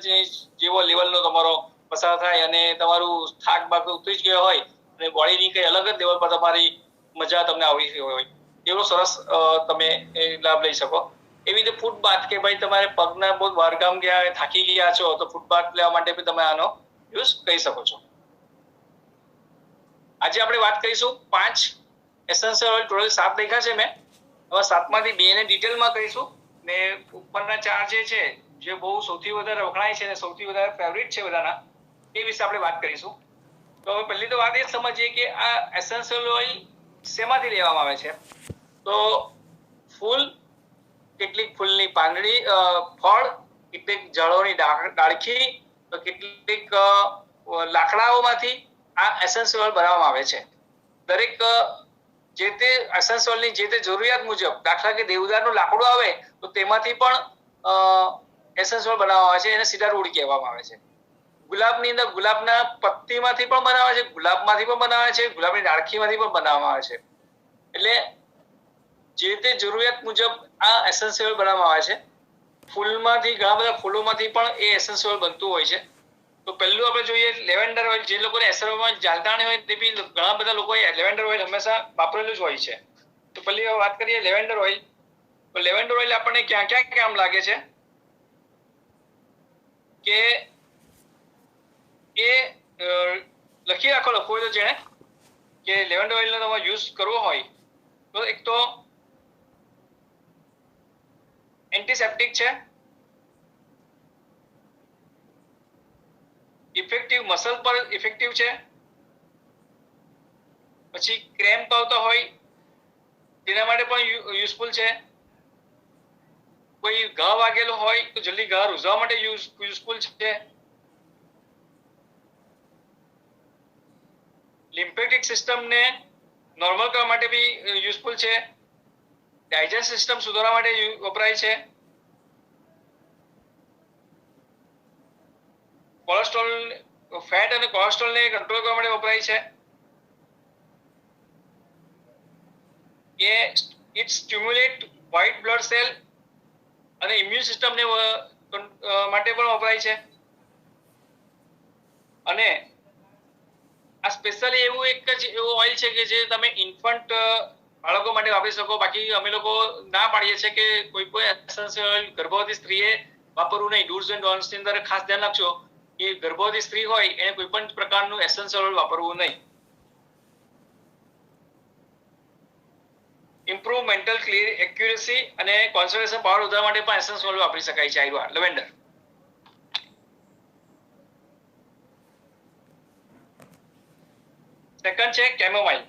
Speaker 2: જેવો લેવલનો તમારો પસાર થાય, અને તમારું થાક બાક ઉતરી જ ગયો હોય અને બોડીની કઈ અલગ જ લેવલ પર તમારી મજા તમને આવી હોય, એવો સરસ તમે લાભ લઈ શકો. એવી રીતે ફૂટબાથ, કે ભાઈ તમારે પગના બહુ બહારગામ ગયા, થાકી ગયા છો, તો ફૂટબાથ લેવા માટે બી તમે આનો યુઝ કરી શકો છો. આજે આપણે વાત કરીશું 5 એસેન્શિયલ ઓઇલ, ટોટલ 7 લખ્યા છે મેં. હવે 7માંથી 2 ને ડિટેલમાં કહીશું ને ઉપરના 4 જે છે, જે બહુ સૌથી વધારે વખણાય છે અને સૌથી વધારે ફેવરિટ છે બધાના, એ વિશે આપણે વાત કરીશું. તો હવે પહેલી તો વાત એ સમજીએ કે આ એસેન્શિયલ ઓઇલ શેમાંથી લેવામાં આવે છે. તો ફૂલ, કેટલીક ફૂલની પાંદડી, ફળ, કેટલીક ઝાડોની ડાળખી, તો કેટલીક લાકડાઓમાંથી આ એસેન્શિયલ ઓઇલ બનાવવામાં આવે છે. દરેક જે તે એસેન્શિયલ ઓઇલની જે તે જરૂરિયાત મુજબ, દાખલા કે દેવદારનું લાકડું આવે તો તેમાંથી પણ એસેન્શિયલ ઓઇલ બનાવવામાં આવે છે, એને સીધા રૂડ કહેવામાં આવે છે. ગુલાબની અંદર ગુલાબના પત્તીમાંથી પણ બનાવે છે, ગુલાબમાંથી પણ બનાવે છે, ગુલાબની ડાળખીમાંથી પણ બનાવવામાં આવે છે. એટલે જે તે જરૂરિયાત મુજબ આ એસેન્શિયલ બનાવવામાં આવે છે. ફૂલમાંથી, ઘણા બધા ફૂલોમાંથી પણ એ એસેન્શિયલ બનતું હોય છે. તો પહેલું આપણે જોઈએ લેવેન્ડર ઓઇલ. જે લોકોને એસેન્શિયલમાં જાણતા નહીં હોય તે બી ઘણા બધા લોકોએ લેવેન્ડર ઓઇલ હંમેશા વાપરેલું જ હોય છે. તો પહેલી વાત કરીએ લેવેન્ડર ઓઇલ. તો લેવેન્ડર ઓઇલ આપણને ક્યાં ક્યાં કામ લાગે છે કે એ લખી રાખો, લખવું હોય તો જેણે કે લેવેન્ડર ઓઇલનો તમારે યુઝ કરવો હોય તો એક તો એન્ટીસેપ્ટિક છે, ઇફેક્ટિવ, મસલ પર ઇફેક્ટિવ છે. પછી ક્રેમ્પ આવતો હોય તેના માટે પણ યુઝફુલ છે. કોઈ ઘા વાગેલો હોય તો જલ્દી ઘા રૂઝાવવા માટે યુઝફુલ છે. લિમ્ફેટિક સિસ્ટમને નોર્મલ કરવા માટે બી યુઝફુલ છે. ડાયજેસ્ટ સિસ્ટમ સુધારવા માટે વપરાય છે. કોલેસ્ટ્રોલ, ફેટ અને કોલેસ્ટ્રોલને કંટ્રોલ કરવા માટે વપરાય છે. એ it stimulate white blood cell અને ઇમ્યુન સિસ્ટમને માટે પણ વપરાય છે. અને આ સ્પેશિયલી એવું એક જ એવું ઓઇલ છે કે જે તમે ઇન્ફન્ટ બાળકો માટે વાપરી શકો. બાકી અમે લોકો ના પાડીએ છીએ કે કોઈ એસેન્શિયલ ઓઇલ ગર્ભવતી સ્ત્રીએ વાપરવું નહીં. ડૂઝ એન્ડ ડોન્ટ્સ ની અંદર ખાસ ધ્યાન રાખજો કે ગર્ભવતી સ્ત્રી હોય એને કોઈ પણ પ્રકારનું એસેન્શિયલ ઓઇલ વાપરવું નહીં. ઇમ્પ્રુવ મેન્ટલ એક્યુરેસી અને કોન્સન્ટ્રેશન પાવર વધારવા માટે પણ એસેન્શિયલ ઓઇલ વાપરી શકાય છે. આયરવા લેવેન્ડર. સેકન્ડ છે કેમોમાઇલ.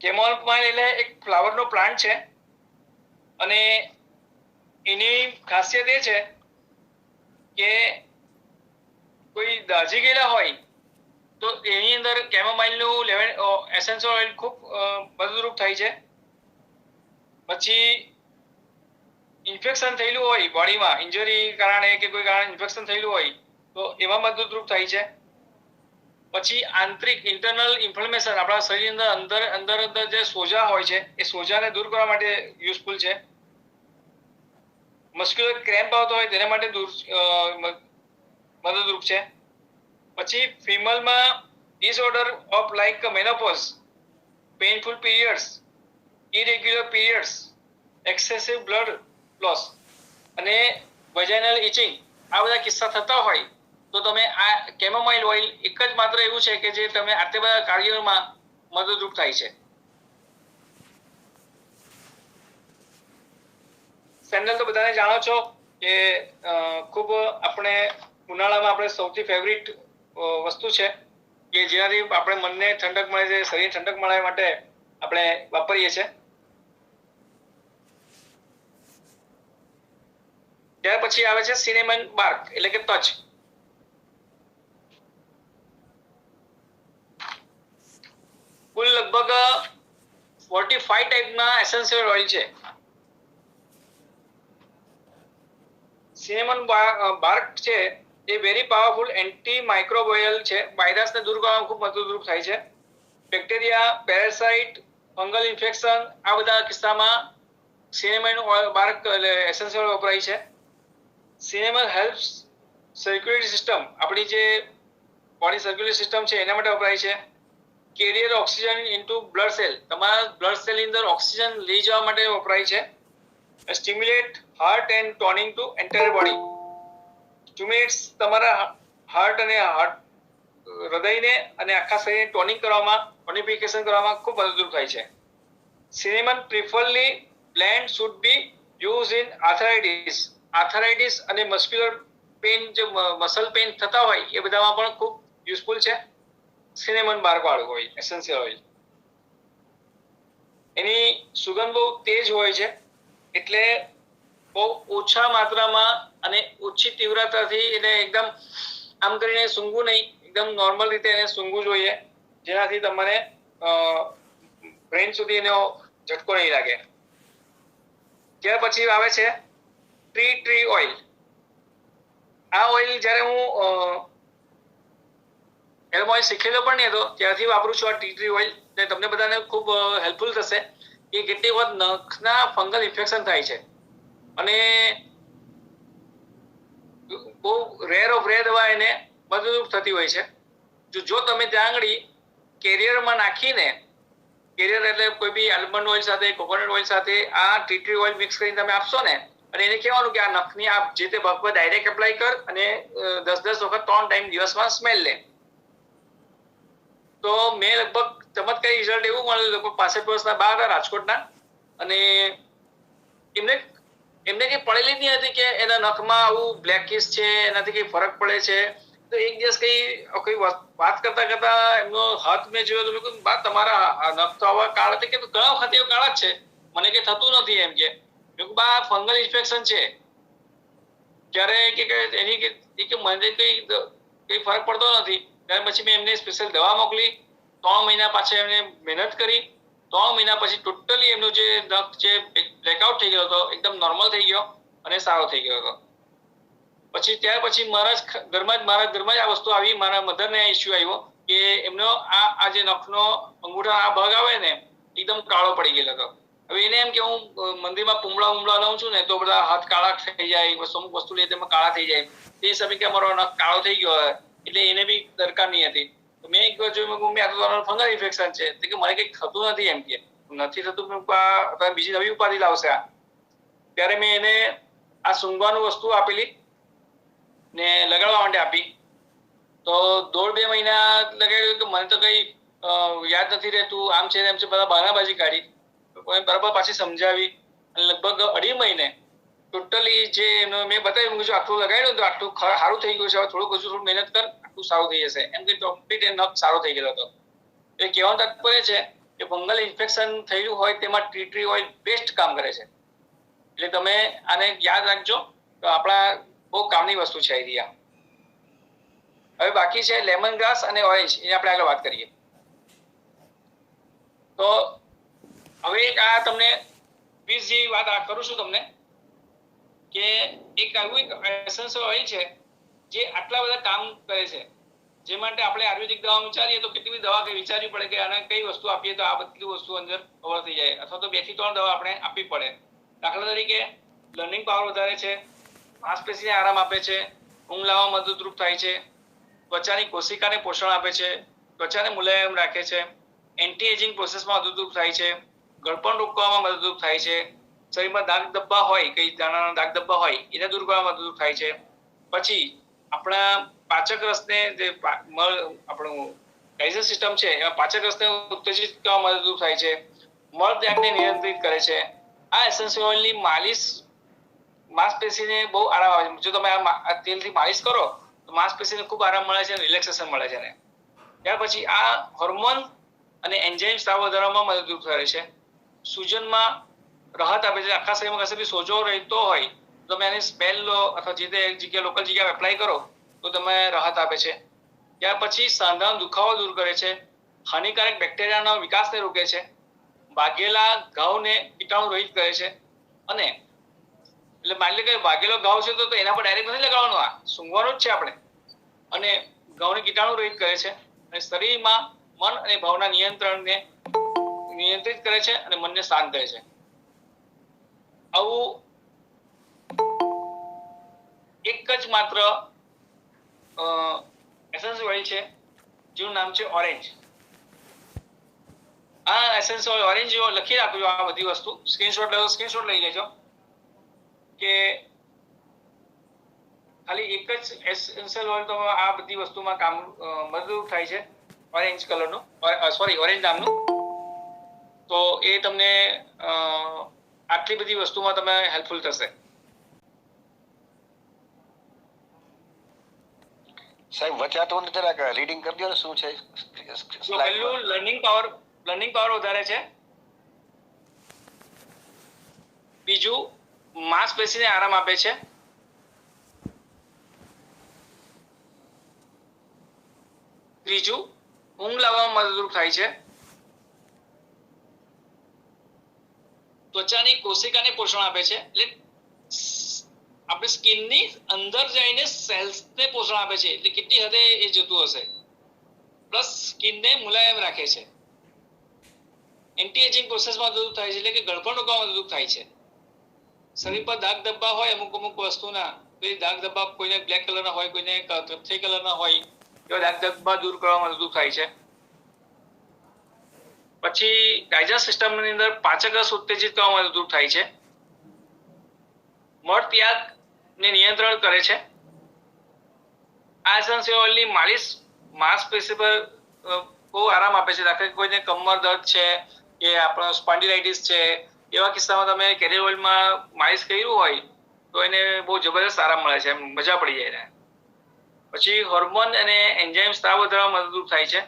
Speaker 2: કેમોમાઇલ એટલે એક ફ્લાવરનો પ્લાન્ટ છે અને એની ખાસિયત એ છે કે કોઈ દાઝી ગયેલા હોય તો એની અંદર કેમોમાઇલનું એસેન્શિયલ ઓઇલ ખૂબ મદદરૂપ થાય છે. પછી ઇન્ફેક્શન થયેલું હોય બોડીમાં, ઇન્જરી કારણે કે કોઈ કારણે ઇન્ફેક્શન થયેલું હોય તો એમાં મદદરૂપ થાય છે. પછી આંતરિક ઇન્ટરનલ ઇન્ફ્લેમેશન, આપણા શરીરની અંદર જે સોજા હોય છે એ સોજાને દૂર કરવા માટે યુઝફુલ છે. મસ્ક્યુલર ક્રેમ્પ આવતો હોય તેના માટે મદદરૂપ છે. પછી ફિમેલમાં disorder of like menopause, painful periods, irregular periods, excessive blood loss અને વેજાઇનલ ઇચિંગ, આ બધા કિસ્સા થતા હોય તો તમે આ કેમોમાઇલ ઓઇલ એક જ માત્ર એવું છે કે જે તમે આટલા બધા કાર્યોમાં મદદરૂપ થાય છે. સેન્ડલ તો બધાને જાણો છો કે ખૂબ આપણે ઉનાળામાં આપણે સૌથી ફેવરિટ વસ્તુ છે કે જેનાથી આપણે મનને ઠંડક મળે છે, શરીર ઠંડક મળે માટે આપણે વાપરીએ છીએ. ત્યાર પછી આવે છે સિનેમન બાર્ક એટલે કે તજ. કુલ લગભગ 45 ટાઈપના એસેન્શિયલ ઓઇલ છે. સિનેમન બાર્ક છે એ વેરી પાવરફુલ એન્ટી માઇક્રોબાયલ છે. વાયરસને દૂર કરવામાં ખૂબ મદદરૂપ થાય છે. બેક્ટેરિયા, પેરાસાઇટ, ફંગલ ઇન્ફેક્શન, આ બધા કિસ્સામાં સિનેમન બાર્ક એસેન્શિયલ વપરાય છે. સિનેમન હેલ્પ્સ સર્ક્યુલેટરી સિસ્ટમ, આપણી જે બોડી સર્ક્યુલેટરી સિસ્ટમ છે એના માટે વપરાય છે. Carrier oxygen into blood cell, તમારા બ્લડ સેલ ની અંદર ઓક્સિજન લઈ જવા માટે વપરાય છે. Stimulate heart and toning to entire body, stimulates તમારા હાર્ટ અને હૃદયને અને આખા શરીરને ટોનિંગ કરવામાં, ટોનિફિકેશન કરવામાં ખૂબ મદદરૂપ થાય છે. Cinnamon પ્રિફરલી blend should be use in arthritis, arthritis અને મસ્ક્યુલર પેઇન, જે મસલ પેઇન થતા હોય એ બધામાં પણ ખૂબ યુઝફુલ છે સિનેમન બાર્ક વાળું ઓઇલ, એસેન્શિયલ ઓઇલ. એની સુગંધ બહુ તેજ હોય છે, એટલે બહુ ઓછા માત્રામાં અને ઓછી તીવ્રતાથી એને એકદમ આમ કરીને સૂંઘવું નહીં, એકદમ નોર્મલ રીતે એને સૂંઘવું જોઈએ, જેનાથી તમને બ્રેન સુધી એનો ઝટકો નહીં લાગે. ત્યાર પછી આવે છે ટ્રી ઓઇલ. આ ઓઇલ જ્યારે હું એમાં શીખેલો પણ નહીં હતો ત્યારથી વાપરું છું આ ટ્રી ઓઇલ. તમને બધાને ખૂબ હેલ્પફુલ થશે કે કેટલી વખત નખના ફંગલ ઇન્ફેક્શન થાય છે અને બહુ રેર ઓફ રેર દવા એને મદદરૂપ થતી હોય છે. જો તમે ત્યાં આગળ કેરિયરમાં નાખીને, કેરિયર એટલે કોઈ બી આલ્મંડ ઓઇલ સાથે, કોકોનટ ઓઇલ સાથે આ ટ્રી ઓઇલ મિક્સ કરીને તમે આપશો ને, અને એને કહેવાનું કે આ નખની આપ જે તે ભાગ પર ડાયરેક્ટ એપ્લાય કર અને 10-10 વખત 3 ટાઈમ દિવસમાં સ્મેલ લે. તો મેં લગભગ ચમત્કારી રિઝલ્ટ એવું મળ્યું, લગભગ 65 વર્ષના બા હતા રાજકોટના, અને એમને કઈ પડેલી જ નહીં હતી કે એના નખમાં આવું બ્લેકિશ છે, એનાથી કઈ ફરક પડે છે. તો એક દિવસ કઈ વાત કરતા કરતા એમનો હાથ મેં જોયો, તો મેં કીધું બા તમારા નખ તો આવા કાળા, કે ઘણા વખત એવું કાળા જ છે, મને કઈ થતું નથી એમ કે. મેં કીધું બા ફંગલ ઇન્ફેક્શન છે. ત્યારે એની કે મને કઈ ફરક પડતો નથી. ત્યાર પછી મેં એમને સ્પેશિયલ દવા મોકલી. 3 મહિના પાછળ એમને મહેનત કરી. 3 મહિના પછી ટોટલી એમનો જે નખ જે બ્લેકઆઉટ થઈ ગયો હતો, એકદમ નોર્મલ થઈ ગયો અને સારો થઈ ગયો હતો. પછી ત્યાર પછી મારા ઘરમાં જ આ વસ્તુ આવી. મારા મધરને ઇસ્યુ આવ્યો કે એમનો આ જે નખનો અંગૂઠા આ ભાગ આવે ને એકદમ કાળો પડી ગયેલો હતો. હવે એને એમ કે હું મંદિરમાં પૂમડા લઉં છું ને તો બધા હાથ કાળા થઈ જાય, અમુક વસ્તુ લઈએ તેમાં કાળા થઈ જાય. તે સમય કે અમારો નખ કાળો થઈ ગયો એટલે એને બી દરકાર નહીં હતી. તો મેં એક વાર જોયું, મમ્મી આ તો ફંગલ ઇન્ફેક્શન છે. કે મને કંઈક થતું નથી એમ કે. નથી થતું, બીજી નવી ઉપાધિ લાવશે આ. ત્યારે મેં એને આ સૂંઘવાનું વસ્તુ આપેલી ને લગાડવા માટે આપી. તો 1.5-2 મહિના લગાડ્યું તો મને તો કઈ યાદ નથી રહેતું, આમ છે એમ છે, બધા બહાનાબાજી કાઢી. બરાબર પાછી સમજાવી અને લગભગ 2.5 મહિને ટોટલી જે મેં બતાવ્યું કે જો આટલું લગાડ્યું તો આટલું સારું થઈ ગયું છે, હવે થોડું મહેનત કર, આટલું સારું થઈ જશે એમ કે કમ્પ્લીટ નખ સારો થઈ ગયો હતો. એ કહેવાનું તાત્પર્ય છે કે ફંગલ ઇન્ફેક્શન થયેલું હોય તેમાં ટ્રી ઓઇલ બેસ્ટ કામ કરે છે. એટલે તમે આને યાદ રાખજો, તો આપણા બહુ કામની વસ્તુ છે આઈડિયા. હવે બાકી છે લેમન ગ્રાસ અને ઓરેન્જ, એ આપણે આગળ વાત કરીએ. તો હવે આ તમને બીજી જેવી વાત કરું છું તમને કે એક આવું એસેન્શિયલ ઓઇલ છે જે આટલા બધા કામ કરે છે, જે માટે આપણે આયુર્વેદિક દવા વિચારીએ તો કેટલી બધી દવા વિચારવી પડે કે આને કઈ વસ્તુ આપીએ તો આ બધી વસ્તુ અંદર કવર થઈ જાય, અથવા તો 2 થી 3 દવા આપણે આપવી પડે. દાખલા તરીકે લર્નિંગ પાવર વધારે છે, માંસપેશીને આરામ આપે છે, ઊંઘ લાવવામાં મદદરૂપ થાય છે, ત્વચાની કોશિકાને પોષણ આપે છે, ત્વચાને મુલાયમ રાખે છે, એન્ટી એજિંગ પ્રોસેસમાં મદદરૂપ થાય છે, ગળપણ રોકવામાં મદદરૂપ થાય છે, શરીરમાં દાગ ધબ્બા હોય, કઈ દાણાના દાગ ધબ્બા હોય એને દૂર કરવામાં મદદરૂપ થાય છે. પછી આપણા પાચક રસને જે આપણું ડાઇજેસ્ટ સિસ્ટમ છે એમાં પાચક રસને ઉત્તેજિત કરવામાં મદદરૂપ થાય છે, મળ ત્યાગને નિયંત્રિત કરે છે. આ એસેન્શિયલ ઓઇલની માલિશ માંસપેશીને બહુ આરામ આવે છે. જો તમે આ તેલથી માલિશ કરો તો માંસપેશીને ખૂબ આરામ મળે છે અને રિલેક્સેશન મળે છે. ત્યાર પછી આ હોર્મોન અને એન્ઝાઇમ સ્રાવ વધારવામાં મદદરૂપ કરે છે, સૂજનમાં રાહત આપે છે. આખા શરીરમાં કશે બી સોજો રહેતો હોય તો તમે એની સ્મેલ લો અથવા જે તે જગ્યા લોકલ જગ્યા એપ્લાય કરો તો તમે રાહત આપે છે. ત્યાર પછી સાંધાનો દુખાવો દૂર કરે છે, હાનિકારક બેક્ટેરિયાના વિકાસને રોકે છે, વાગેલા ઘાવને કીટાણુ રહિત કરે છે. અને એટલે માની લો કે વાગેલો ઘાવ છે તો એના પર ડાયરેક્ટ નથી લગાવવાનો, આ સૂંઘવાનું જ છે આપણે. અને ઘાવને કીટાણુ રહિત કરે છે અને શરીરમાં મન અને ભાવના નિયંત્રણને નિયંત્રિત કરે છે અને મનને શાંત કરે છે. આવું એક જ માત્ર એસેન્શિયલ ઓઇલ છે જેનું નામ છે ઓરેન્જ. આ એસેન્સ ઓરેન્જ લખી રાખજો આ બધી વસ્તુ. સ્ક્રીનશોટ લઈ લેજો કે ખાલી એક જ એસેન્શિયલ ઓઇલ તો આ બધી વસ્તુમાં કામ મદદરૂપ થાય છે. ઓરેન્જ કલરનું ઓરેન્જ નામનું. તો એ તમને આટલી બધી વસ્તુમાં તમે હેલ્પફુલ થશે.
Speaker 3: સાહેબ વચાતું જરાક રીડિંગ કરી દો ને શું છે.
Speaker 2: તો પહેલું લર્નિંગ પાવર વધારે છે. બીજું માંસપેશીને આરામ આપે છે. ત્રીજું ઊંઘ લાવવામાં મદદરૂપ થાય છે. ત્વચાની કોશિકાને પોષણ આપે છે. એટલે આપણે સ્કિનની અંદર જઈને સેલ્સને પોષણ આપે છે. એટલે કેટલી હદે એ જતું હશે. પ્લસ સ્કિનને મુલાયમ રાખે છે. એન્ટી એજિંગ પ્રોસેસમાં મદદરૂપ થાય છે. એટલે કે ગળપણ રોકવામાં મદદરૂપ થાય છે. શરીર પર દાગ ધબ્બા હોય અમુક વસ્તુના, તો એ દાગ ધબ્બા કોઈને બ્લેક કલરના હોય, કોઈને કથ્થઈ કલરના હોય, એવા દાગ ધબ્બા દૂર કરવામાં મદદરૂપ થાય છે. પછી ડાયજેસ્ટ સિસ્ટમની અંદર પાચક રસ ઉત્તેજિત કરવામાં મદદરૂપ થાય છે. મળ ત્યાગને નિયંત્રણ કરે છે. આ એસેન્શિયલ ઓઇલની માલિશ માંસપેશી પર બહુ આરામ આપે છે. દાખલા કોઈને કમર દર્દ છે કે આપણો સ્પોન્ડિલાઇટિસ છે, એવા કિસ્સામાં તમે કેરિયર ઓઇલમાં માલિશ કર્યું હોય તો એને બહુ જબરદસ્ત આરામ મળે છે. મજા પડી જાય એને. પછી હોર્મોન અને એન્ઝાઇમ સ્ત્રાવ વધારવામાં મદદરૂપ થાય છે.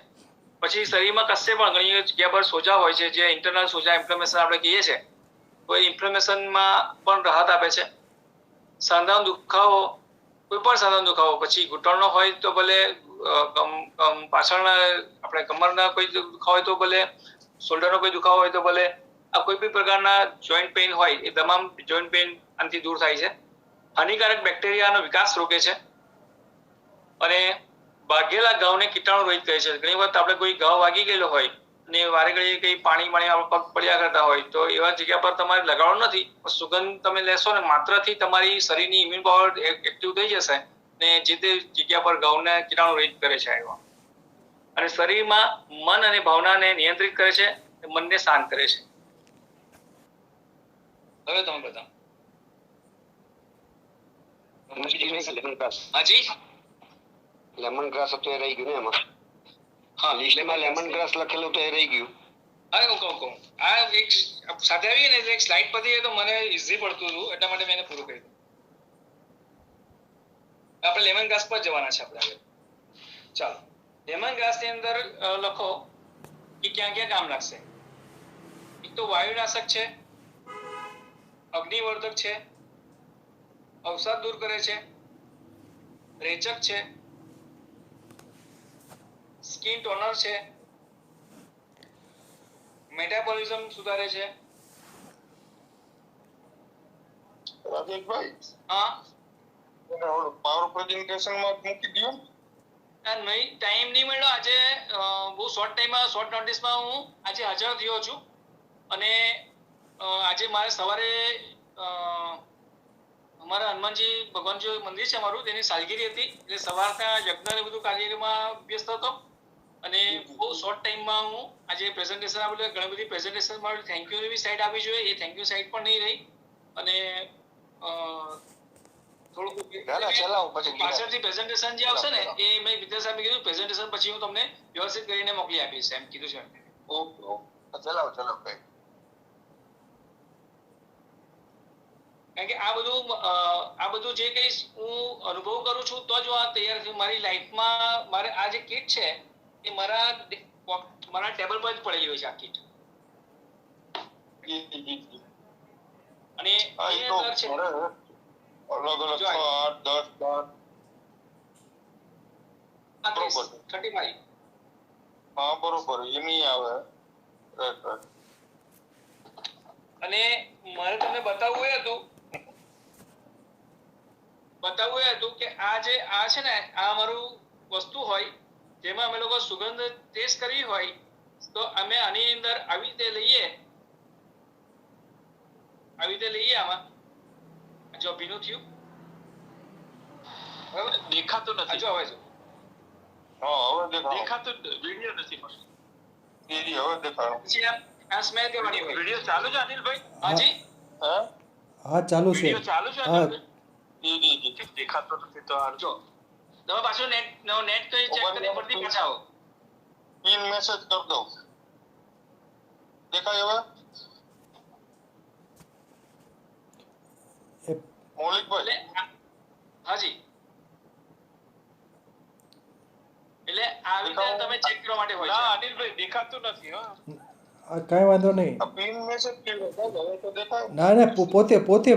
Speaker 2: પછી શરીરમાં કશે પણ ઘણી જગ્યા પર સોજા હોય છે, જે ઇન્ટરનલ સોજા ઇન્ફ્લેમેશન આપણે કહીએ છીએ, તો એ ઇન્ફ્લેમેશનમાં પણ રાહત આપે છે. સાંધાનો દુખાવો, કોઈ પણ સાંધાનો દુખાવો, પછી ઘૂંટણનો હોય તો ભલે, પાછળના આપણે કમરના કોઈ દુખાવો હોય તો ભલે, શોલ્ડરનો કોઈ દુખાવો હોય તો ભલે, આ કોઈ પણ પ્રકારના જોઈન્ટ પેઇન હોય એ તમામ જોઈન્ટ પેઇન આનાથી દૂર થાય છે. હાનિકારક બેક્ટેરિયાનો વિકાસ રોકે છે. અને ભાગેલા ઘાવને કીટાણુ રહિત કરે છે. ઘણી વખત આપણે કોઈ ઘાવ વાગી ગયેલો હોય અને વારે ઘડીએ કઈ પાણી પગ પડ્યા કરતા હોય તો એવા જગ્યા પર તમારે લગાડવાનું નથી. સુગંધ તમે લેશો ને માત્રથી તમારી શરીરની ઇમ્યુન પાવર એક્ટિવ થઈ જશે ને જે તે જગ્યા પર ઘાવને કીટાણુ રહિત કરે છે. અને શરીરમાં મન અને ભાવનાને નિયંત્રિત કરે છે, મનને શાંત કરે છે. હવે તમે બતાવો. હાજી,
Speaker 3: લેમન ગ્રાસ હતું એ રહી ગયું ને એમાં.
Speaker 2: હા,
Speaker 3: લિસ્ટમાં લેમન ગ્રાસ લખેલું તો એ રહી ગયું.
Speaker 2: હા, હું કહું આ એક સાથે આવી ને એક સ્લાઇડ પતી તો મને ઈઝી પડતું હતું, એટલા માટે મેં એને પૂરું કર્યું. આપણે લેમન ગ્રાસ પર જવાના છે આપણે હવે. ચાલો, લેમન ગ્રાસ ની અંદર લખો કે ક્યાં ક્યાં કામ લાગશે. એક તો વાયુનાશક છે, અગ્નિવર્ધક છે, અવસાદ દૂર કરે છે, રેચક છે, સ્કિન ટોનર છે, મેટાબોલિઝમ સુધારે છે.
Speaker 4: રાજેશભાઈ,
Speaker 2: હા,
Speaker 4: પાવર પ્રેઝન્ટેશનમાં મૂકી દો.
Speaker 2: નહીં, ટાઈમ નહીં મળ્યો આજે. બહુ શોર્ટ ટાઈમમાં, શોર્ટ નોટિસમાં હું આજે હાજર થયો છું. અને આજે મારે સવારે અમારા હનુમાનજી ભગવાનજી મંદિર છે અમારું, તેની સાલગીરી હતી, એટલે સવારના યજ્ઞ ને બધું કાર્યમાં વ્યસ્ત હતો. અને બહુ શોર્ટ ટાઈમમાં હું આજે પ્રેઝન્ટેશન આપેલું. ઘણી બધી પ્રેઝન્ટેશન માં થેન્ક યુ ની બી સાઈડ આપવી જોઈએ, એ થેન્ક યુ સાઈડ પણ નહીં રહી. અને થોડુંક પાછળથી પ્રેઝન્ટેશન જે આવશે ને એ મેં વિદ્યા સાહેબે કીધું પ્રેઝન્ટેશન પછી હું તમને વ્યવસ્થિત કરીને મોકલી આપીશ એમ કીધું છે.
Speaker 4: ઓકે, ચલાવો કઈ.
Speaker 2: કારણ કે આ બધું જે કઈ હું અનુભવ કરું છું તો જ આ તૈયાર થયું. મારી લાઈફમાં મારે આ જે કીટ છે એ મારા ટેબલ પર જ પડેલી હોય છે આ કીટ. અને એ અંદર છે
Speaker 4: અલગ 8, 10,
Speaker 2: 35.
Speaker 4: હા બરોબર, એની આવે.
Speaker 2: અને મારે તમને બતાવવું એ હતું કે આ છે ને આ અમારું વસ્તુ હોય જેમાં અમે લોકો સુગંધ ટેસ્ટ કરવી હોય તો અમે આની અંદર આવી રીતે લઈએ આમાં. જો ભીનું થયું, દેખાતું નથી. જો હવે
Speaker 4: હા, હવે
Speaker 2: દેખાતું વિડિયો નથી મળતો.
Speaker 4: ઈ હવે દેખાડો.
Speaker 2: પછી આ સ્મેલ કરવાની હોય.
Speaker 5: વિડિયો ચાલુ છે અનિલભાઈ?
Speaker 2: હાજી
Speaker 4: હા
Speaker 1: હા ચાલુ છે.
Speaker 5: વિડિયો ચાલુ છે
Speaker 1: હા
Speaker 5: અનિલભાઈ?
Speaker 4: ઈ
Speaker 5: દેખાતો નથી તો આ
Speaker 2: જો તમે પાછું નેટ કરી ચેક કરી પરથી પાછા આવો.
Speaker 4: પિન મેસેજ કર દઉં. દેખાય હવે
Speaker 1: એ
Speaker 4: મૌલિકભાઈ?
Speaker 2: એટલે હાજી એટલે આવી રીતે તમે ચેક કરવા માટે હોય
Speaker 5: ના
Speaker 2: છે.
Speaker 5: અનિલભાઈ દેખાતું નથી હો.
Speaker 1: કાંઈ વાંધો નહીં.
Speaker 4: આ પિન મેસેજ કેવો હવે તો દેખાય?
Speaker 1: ના ના પોતે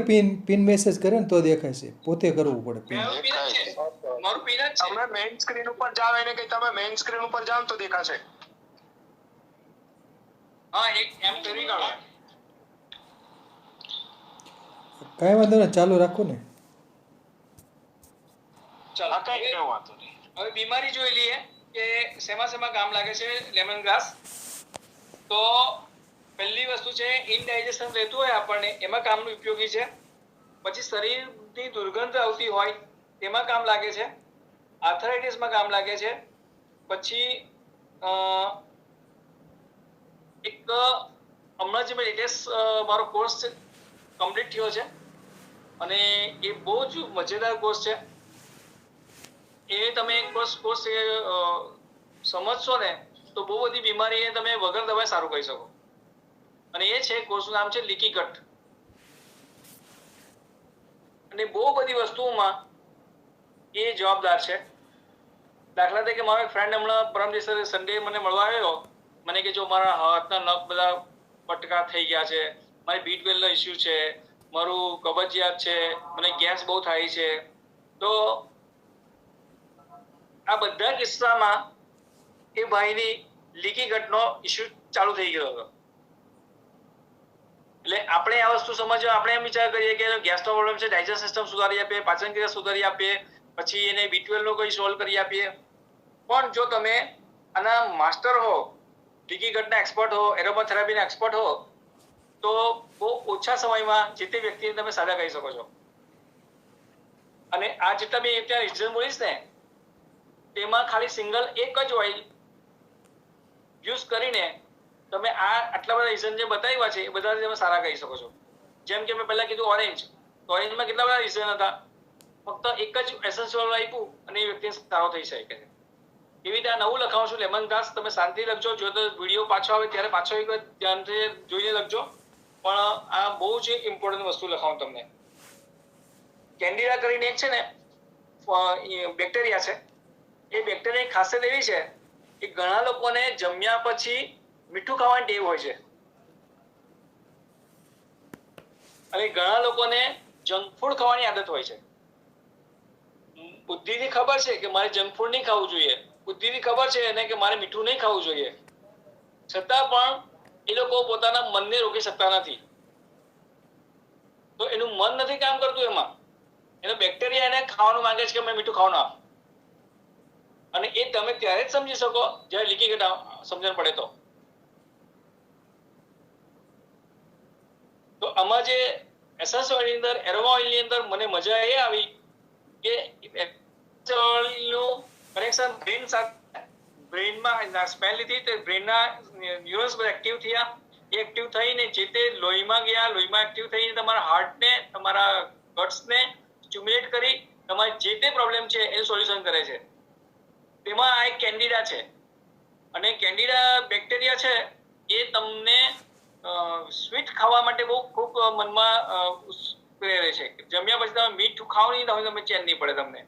Speaker 1: પિન મેસેજ કરે ને તો દેખાય છે. પોતે કરવું પડે પિન.
Speaker 2: મારું પિન જ છે. મારું પિન જ છે.
Speaker 5: તમે મેઇન સ્ક્રીન ઉપર જાઓ એને કે તમે મેઇન સ્ક્રીન ઉપર જાઓ તો દેખાશે.
Speaker 2: હા એક એમ કરી કાઢો.
Speaker 1: કાંઈ વાંધો નહીં, ચાલુ રાખો ને.
Speaker 2: ચાલો
Speaker 5: આ કઈ ન વાંધો નહીં.
Speaker 2: હવે બીમારી જોઈ લઈએ કે શેમાં કામ લાગે છે લેમન ગ્રાસ. તો પહેલી વસ્તુ છે ઇનડાઇજેશન રહેતું હોય આપણને એમાં કામનું ઉપયોગી છે. પછી શરીરની દુર્ગંધ આવતી હોય તેમાં કામ લાગે છે. આર્થરાઇટિસમાં કામ લાગે છે. પછી એક હમણાં જ મેં લેટેસ્ટ મારો કોર્સ કમ્પ્લીટ થયો છે અને એ બહુ જ મજેદાર કોર્સ છે. એ તમે એક કોર્સ સમજશો ને તો બહુ બધી બીમારીને તમે વગર દવાએ સારું કરી શકો. અને એ છે કોર્સનું નામ છે લીકી ગટ. અને બહુ બધી વસ્તુઓમાં એ જવાબદાર છે. દાખલા તરીકે મારો એક ફ્રેન્ડ હમણાં પરમ દિવસે સન્ડે મને મળવા આવ્યો. મને કે જો મારા હાથના નખ બધા પટકા થઈ ગયા છે, મારી B12 નો ઇસ્યુ છે, મારું કબજિયાત છે, મને ગેસ બહુ થાય છે. તો આ બધા કિસ્સામાં એ ભાઈની લીકી ગટનો ઇસ્યુ ચાલુ થઈ ગયો હતો. એટલે આપણે આ વસ્તુ સમજવા આપણે એમ વિચાર કરીએ કે ગેસનો પ્રોબ્લેમ છે, ડાયજેસ્ટ સિસ્ટમ સુધારી આપીએ, પાચન ક્રિયા સુધારી આપીએ, પછી એને B12 નો કોઈ સોલ્વ કરી આપીએ. પણ જો તમે આના માસ્ટર હો, લીકી ગટના એક્સપર્ટ હો, એરોમા થેરાપીના એક્સપર્ટ હો, તો બહુ ઓછા સમયમાં જે તે વ્યક્તિને તમે સાજા કરી શકો છો. અને આ જેટલા બી ત્યાં રીઝન બોલીશ ને તેમાં ખાલી સિંગલ એક જ ઓઇલ યુઝ કરીને તમે આટલા બધા રીઝન જે બતાવ્યા છે એ બધા તમે સારા કરી શકો છો. જેમ કે મેં પહેલા કીધું ઓરેન્જ, તો ઓરેન્જમાં કેટલા બધા રીઝન હતા, ફક્ત એક જ એસેન્શિયલ આપ્યું અને એ વ્યક્તિ સારો થઈ શકે છે. એવી રીતે આ નવું લખાવું છું લેમન ગ્રાસ. તમે શાંતિ લખજો, જો તો વિડીયો પાછો આવે ત્યારે પાછો એક વાર ધ્યાનથી જોઈને લખજો. પણ આ બહુ જ ઇમ્પોર્ટન્ટ વસ્તુ લખાવું તમને. કેન્ડિડા કરીને એક છે ને બેક્ટેરિયા છે. એ બેક્ટેરિયાની ખાસિયત એવી છે કે ઘણા લોકોને જમ્યા પછી મીઠું ખાવાની ટેવ હોય છે અને ઘણા લોકોને જંક ફૂડ ખાવાની આદત હોય છે. બુદ્ધિની ખબર છે કે મારે જંક ફૂડ નહીં ખાવું જોઈએ, બુદ્ધિની ખબર છે એને કે મારે મીઠું નહીં ખાવું જોઈએ, છતાં પણ એ લોકો પોતાના મનને રોકી શકતા નથી. તો એનું મન નથી કામ કરતું, એમાં એનો બેક્ટેરિયા એને ખાવાનું માંગે છે કે મેં મીઠું ખાવાનું આપ. અને એ તમે ત્યારે જ સમજી શકો જ્યારે લીકી ગટ સમજણ પડે તો. તો આમાં જે એસેન્સ ઓઇલની અંદર, એરોમા ઓઇલની અંદર મને મજા એ આવી કે ઓઇલનું કનેક્શન બ્રેન સાથે, બ્રેનમાં સ્મેલ લીધી તો બ્રેનના ન્યુરોન્સ બધા એક્ટિવ થયા. એ એક્ટિવ થઈને જે તે લોહીમાં ગયા, લોહીમાં એક્ટિવ થઈને તમારા હાર્ટને, તમારા ગટ્સને સ્ટિમ્યુલેટ કરી તમારે જે તે પ્રોબ્લેમ છે એનું સોલ્યુશન કરે છે. તેમાં આ એક કેન્ડિડા છે અને કેન્ડિડા બેક્ટેરિયા છે એ તમને સ્વીટ ખાવા માટે બહુ ખૂબ મનમાં પ્રેરે છે. જમ્યા પછી તમે મીઠું ખાવ નહીં તો તમે ચેન નહીં પડે તમને.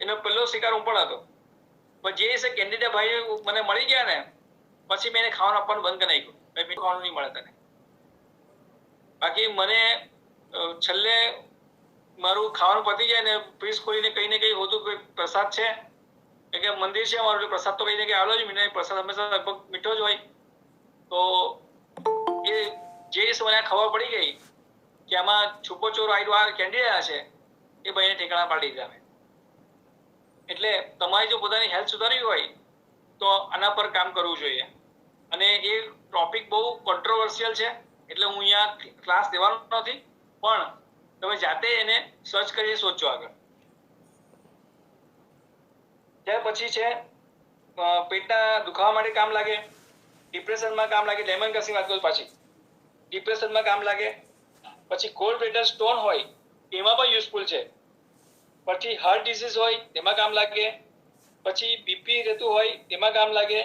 Speaker 2: એનો પહેલો શિકાર હું પણ હતો. પણ જે છે કેન્ડિડા ભાઈ મને મળી ગયા ને પછી મેં એને ખાવાનું આપવાનું બંધ કરી નાખ્યું. મીઠું ખાવાનું નહીં મળે તને. બાકી મને છેલ્લે મારું ખાવાનું પતી જાય ને ફ્રીજ ખોલીને કઈ ને કઈ હોતું કોઈ પ્રસાદ છે કે મંદિર છે અમારું, પ્રસાદ તો કઈ જગ્યાએ આવેલો જ. મને પ્રસાદ હંમેશા લગભગ મીઠો જ હોય. તો એ જે મને ખબર પડી ગઈ કે આમાં છુપો ચોર આયુ કેન્ડિડા છે, એ ભાઈને ઠેકાણા પાડી દીધા મેં. એટલે તમારે જો પોતાની હેલ્થ સુધારવી હોય તો આના પર કામ કરવું જોઈએ. અને એ ટોપિક બહુ કોન્ટ્રોવર્સિયલ છે એટલે હું અહીંયા ક્લાસ દેવાનો નથી, પણ તમે જાતે એને સર્ચ કરીને શોધજો આગળ. ત્યાર પછી છે પેટના દુખાવા માટે કામ લાગે. ડિપ્રેશનમાં કામ લાગે, લેમન ગ્રાસની વાત કરું પાછી, ડિપ્રેશનમાં કામ લાગે. પછી કોલ્ડ બ્લેડર સ્ટોન હોય એમાં પણ યુઝફુલ છે. પછી હાર્ટ ડિસીઝ હોય તેમાં કામ લાગે. પછી બીપી રહેતું હોય તેમાં કામ લાગે.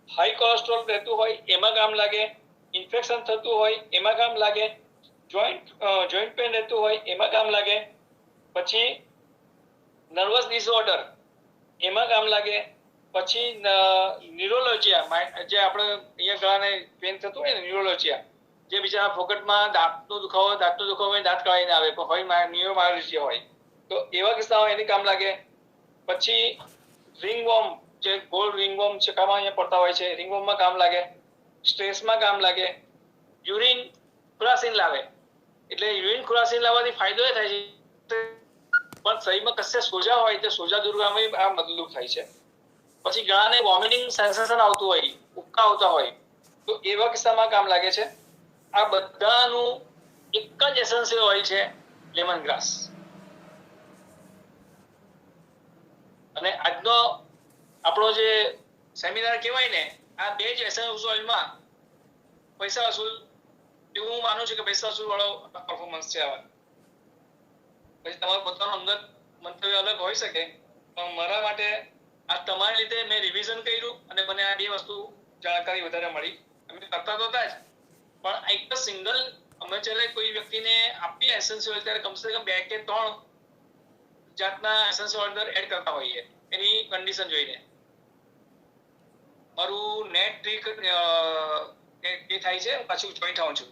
Speaker 2: હાઈ કોલેસ્ટ્રોલ રહેતું હોય એમાં કામ લાગે. ઇન્ફેક્શન થતું હોય એમાં કામ લાગે. જોઈન્ટ પેન રહેતું હોય એમાં કામ લાગે. પછી નર્વસ ડિસઓર્ડર એમાં કામ લાગે. પછી ન્યુરોલોજીયા, જે આપણે અહીંયા ગળાને પેન થતું હોય ને, ન્યુરોલોજીયા, જે બીજા ફોકટમાં દાંતનો દુખાવો હોય, દાંત કાઢીને આવે પણ હોય ન્યુરોમાયોલોજીયા હોય, તો એવા કિસ્સામાં એને કામ લાગે. પછી રિંગવોર્મ, જે ગોલ્ડ રિંગવોર્મ ચકામાં અહીંયા પડતા હોય છે, રિંગવોર્મમાં કામ લાગે. સ્ટ્રેસમાં કામ લાગે. યુરિન ખુરાસીન લાવે, એટલે યુરિન ખુરાસીન લાવવાથી ફાયદો એ થાય છે પણ શરીરમાં કશે સોજા હોય તો સોજા દૂર કરવામાં આ મદદરૂપ થાય છે. પછી ગળાને વોમિટિંગ સેન્સેશન આવતું હોય, ઉબકા આવતા હોય, તો એવા કિસ્સામાં કામ લાગે છે. આ બધાનું એક જ એસેન્શિયલ ઓઇલ છે લેમન ગ્રાસ. અને આજનો આપણો જે સેમિનાર કહેવાય ને, આ બે જ એસેન્શિયલ ઓઇલમાં પૈસા વસૂલ, એવું હું માનું છું કે પૈસા વસૂલ વાળો પરફોર્મન્સ છે આવા. પછી તમારું પોતાનું અંગત મંતવ્ય અલગ હોઈ શકે, પણ મારા માટે આ તમારી લીધે મેં રિવિઝન કર્યું અને મને આ બે વસ્તુ જાણકારી વધારે મળી. અમે કરતા તો હતા જ, પણ એક જ સિંગલ અમે જ્યારે કોઈ વ્યક્તિને આપીએ એસેન્શિયલ ઓઇલ ત્યારે કમસે કમ 2 કે 3 જાતના એસેન્શિયલ ઓઇલ એડ કરતા હોઈએ એની કન્ડિશન જોઈને. મારું નેટ ટ્રીક એ થાય છે, પાછું જોઈન્ટ થાઉં છું.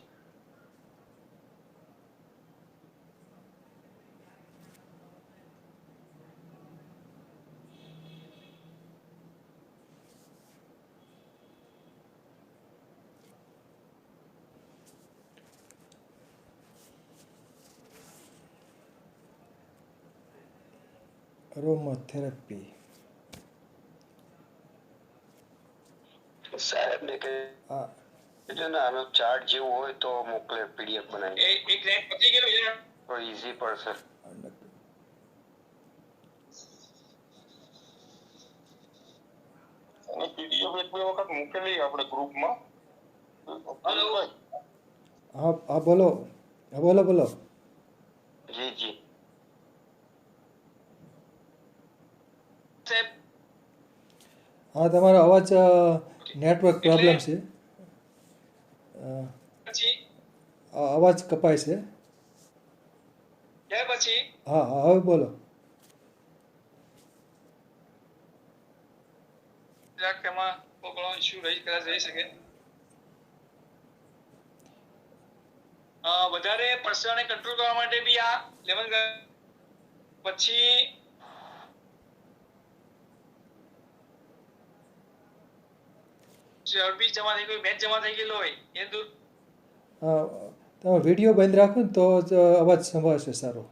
Speaker 1: અરોમાથેરાપી.
Speaker 3: સાહેબ ને
Speaker 1: આ
Speaker 3: કીધું ને આનો ચાર્ટ જેવું હોય તો મોકલે, પીડીએફ બનાવી
Speaker 2: એક નેટ પતી ગયેલું છે.
Speaker 3: તો ઈઝી પડશે.
Speaker 4: અને પીડીએફ એક બે વખત મૂકેલી આપણે ગ્રુપમાં.
Speaker 2: હલો.
Speaker 1: હા હા બોલો, હા બોલો બોલો.
Speaker 3: જી જી.
Speaker 2: સાહેબ,
Speaker 1: હા તમારો અવાજ નેટવર્ક પ્રોબ્લેમ છે,
Speaker 2: પછી
Speaker 1: અવાજ કપાય છે.
Speaker 2: ત્યાર પછી
Speaker 1: હા હા હવે બોલો.
Speaker 2: જરાક એમાં કોઈ ઘણો ઇશ્યુ કદાચ રહી શકે. વધારે પરસેવાને કંટ્રોલ કરવા માટે બી આ લેમન ગ્રાસ. પછી ચરબી જમા થઈ ગઈ, મેદ જમા થઈ ગયેલો હોય એ દૂર.
Speaker 1: હા તમે વિડીયો બંધ રાખો ને તો જ અવાજ સંભળાશે સારો.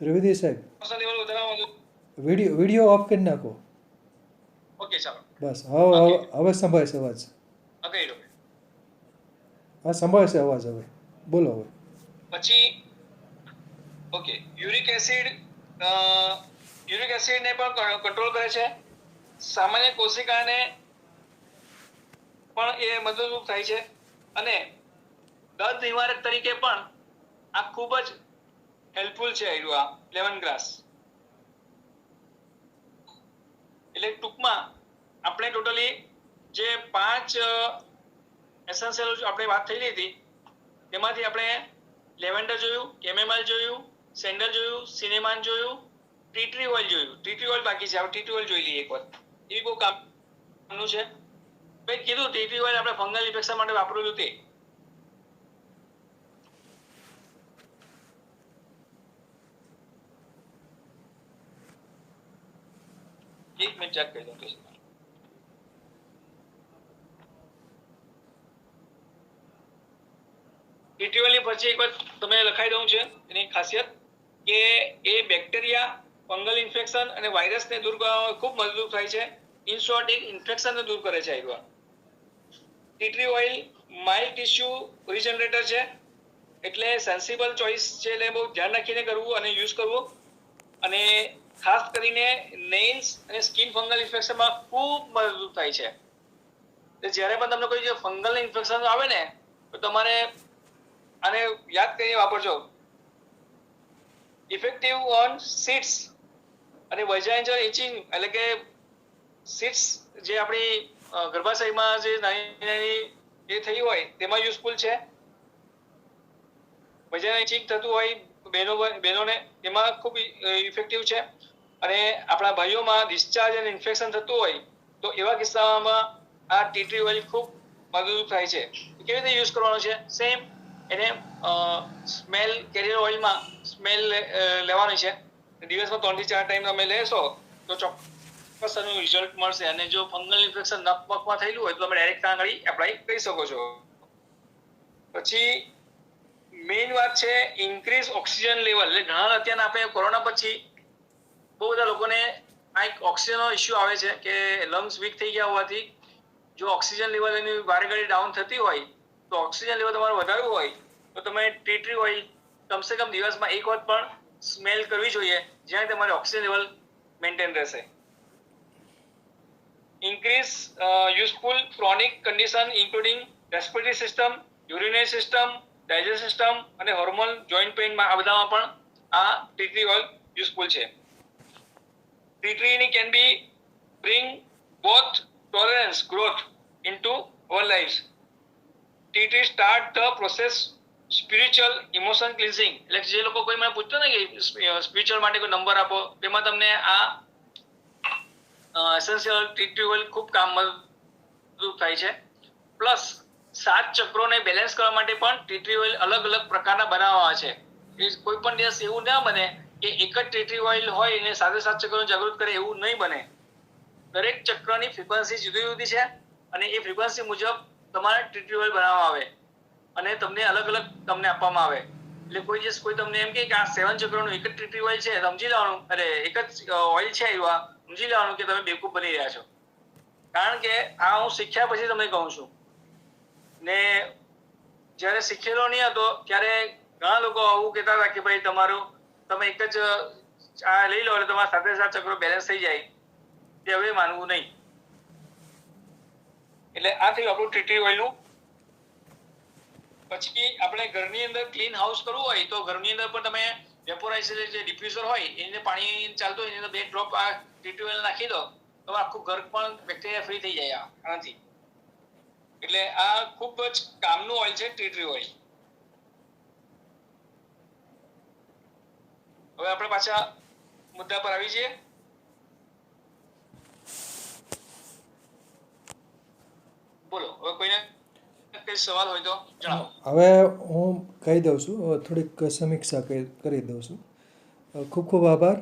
Speaker 1: ત્રિવેદી સાહેબ,
Speaker 2: લેવલ વધારવાનું.
Speaker 1: વિડીયો ઓફ કરી નાખો.
Speaker 2: ઓકે ચાલો.
Speaker 1: બસ હવે સંભળાય છે અવાજ.
Speaker 2: ઓકે.
Speaker 1: હા સંભળાય છે અવાજ હવે, બોલો હવે.
Speaker 2: પછી ઓકે, યુરિક એસિડ ને પણ કંટ્રોલ કરે છે. સામાન્ય કોશિકાને પણ એ મદદરૂપ થાય છે. અને દર્દ નિવારક તરીકે પણ આ ખૂબ જ હેલ્પફુલ છે આ લેમન ગ્રાસ. એટલે ટૂંકમાં આપણે ટોટલી જે 5 એસેન્શિયલ આપણે વાત થઈ હતી તેમાંથી આપણે લેવેન્ડર જોયું, કેમેમાઇલ જોયું, સેન્ડલ જોયું, સિનેમાન જોયું, ટી ટ્રી ઓઇલ જોયું. ટી ટ્રી ઓઇલ બાકી છે, આપણે ટી ટ્રી ઓઇલ જોઈ લઈએ એકવાર. એ બહુ કામનું છે. મેં કીધું ટી ટ્રી ઓઇલ આપણે ફંગલ ઇન્ફેક્શન માટે વાપરેલું તે. એક મિનિટ ચેક કરી દઉં. ટીટીઓની પછી એકવાર તમે લખાઈ દઉં છે એની ખાસિયત કે એ બેક્ટેરિયા, ફંગલ ઇન્ફેક્શન અને વાયરસને દૂર કરવામાં ખૂબ મદદરૂપ થાય છે. ઇન શોર્ટ એક ઇન્ફેક્શનને દૂર કરે છે. Tea tree oil mild tissue regenerator છે, એટલે સેન્સિબલ ચોઇસ છે, એટલે બહુ ધ્યાન રાખીને કરવું અને યુઝ કરવું. અને ખાસ કરીને નેઇલ્સ અને સ્કિન ફંગલ ઇન્ફેક્શનમાં ખૂબ મદદરૂપ થાય છે. એટલે જ્યારે પણ તમને કોઈ ફંગલ ઇન્ફેક્શન આવે ને તો તમારે આને યાદ કરીને વાપરજો. ઇફેક્ટિવ ઓન સીટ્સ અને વજાઇનલ ઇચિંગ, એટલે કે સીટ્સ જે આપણી ગર્ભાશયમાં જે નાની નાની એ થઈ હોય તેમાં યુઝફુલ છે. વજાઇનલ ઇચિંગ થતું હોય બહેનોને એમાં ખૂબ ઇફેક્ટિવ છે. અને આપણા ભાઈઓમાં ડિસ્ચાર્જ અને ઇન્ફેક્શન થતું હોય તો એવા કિસ્સામાં આ ટી ટ્રી ઓઇલ ખૂબ મદદરૂપ થાય છે. કેવી રીતે યુઝ કરવાનો છે? સેમ એને સ્મેલ કેરિયર ઓઇલમાં સ્મેલ લેવાની છે. દિવસમાં 3 થી 4 ટાઈમ તમે લેશો તો ચોક્કસ એનું રિઝલ્ટ મળશે. અને જો ફંગલ ઇન્ફેક્શન નખ પગમાં થયેલું હોય તો તમે ડાયરેક્ટ ત્યાં આગળ એપ્લાય કરી શકો છો. પછી મેઇન વાત છે ઇન્ક્રીઝ ઓક્સિજન લેવલ. એટલે ઘણા અત્યારના આપણે કોરોના પછી બહુ બધા લોકોને આ એક ઓક્સિજનનો ઇસ્યુ આવે છે કે લંગ્સ વીક થઈ ગયા હોવાથી જો ઓક્સિજન લેવલ એની વારે ઘડી ડાઉન થતી હોય તો ઓક્સિજન લેવલ તમારે વધારવું હોય તો તમે ટી ટ્રી ઓઇલ કમસે કમ દિવસમાં એક વખત પણ સ્મેલ કરવી જોઈએ, જ્યાં તમારે ઓક્સિજન લેવલ મેન્ટેન રહેશે. Increase useful chronic condition including respiratory system, urinary system, digest system અને હોર્મોન જોઈન્ટ પેઇનમાં આ બધામાં પણ આ ટી ટ્રી ઓઇલ યુઝફુલ છે. Tea tree can be bring both tolerance growth into our lives. T tree start the process spiritual emotion cleansing. એટલે જે લોકો કોઈ મને પૂછતો ને કે સ્પિરિચ્યુઅલ માટે કોઈ નંબર આપો, તેમાં તમને આ એસેન્શિયલ ટી ટ્રી ઓઇલ ખૂબ કામરૂપ થાય છે. પ્લસ 7 ચક્રોને બેલેન્સ કરવા માટે પણ ટી ટ્રી ઓઇલ અલગ અલગ પ્રકારના બનાવવા છે. કોઈ પણ દિવસ એવું ના બને કે એક જ ટી ટ્રી ઓઇલ હોય અને 7 ચક્રોને જાગૃત કરે, એવું નહીં બને. દરેક ચક્રની ફ્રીક્વન્સી જુદી જુદી છે અને એ ફ્રીક્વન્સી મુજબ તમારે ટી ટ્રી ઓઇલ બનાવવામાં આવે અને તમને અલગ અલગ તમને આપવામાં આવે. એટલે કોઈ દિવસ કોઈ તમને એમ કે આ 7 ચક્રનું એક જ ટી ટ્રી ઓઇલ છે, સમજી લેવાનું, અરે એક જ ઓઇલ છે એવા સમજી લેવાનું કે તમે બેવકૂફ બની રહ્યા છો. કારણ કે આ હું શીખ્યા પછી તમને કહું છું. ને જ્યારે શીખેલો નહીં હતો ત્યારે ઘણા લોકો આવું કહેતા હતા કે ભાઈ તમારું તમે એક જ આ લઈ લો એટલે તમારા 7 ચક્રો બેલેન્સ થઈ જાય. તે હવે માનવું નહીં. એટલે આ થયું આપણું ટી ટ્રી ઓઇલનું. પછી આપણે ઘરની અંદર ક્લીન હાઉસ કરવું હોય તો ઘરની અંદર પણ તમે વેપોરાઇઝર જે ડિફ્યુઝર હોય એને પાણી ચાલતું હોય એની અંદર 2 ડ્રોપ આ ટી ટ્રી ઓઇલ નાખી દો તો આખું ઘર પણ બેક્ટેરિયા ફ્રી થઈ જાય આનાથી. એટલે આ ખૂબ જ કામનું ઓઇલ છે ટી ટ્રી ઓઇલ. હવે આપણે પાછા મુદ્દા પર આવી જઈએ. બોલો, હવે કોઈને કઈ સવાલ હોય તો જણાવો.
Speaker 1: હવે હું કહી દઉં છું, થોડીક સમીક્ષા કરી દઉં છું. ખૂબ ખૂબ આભાર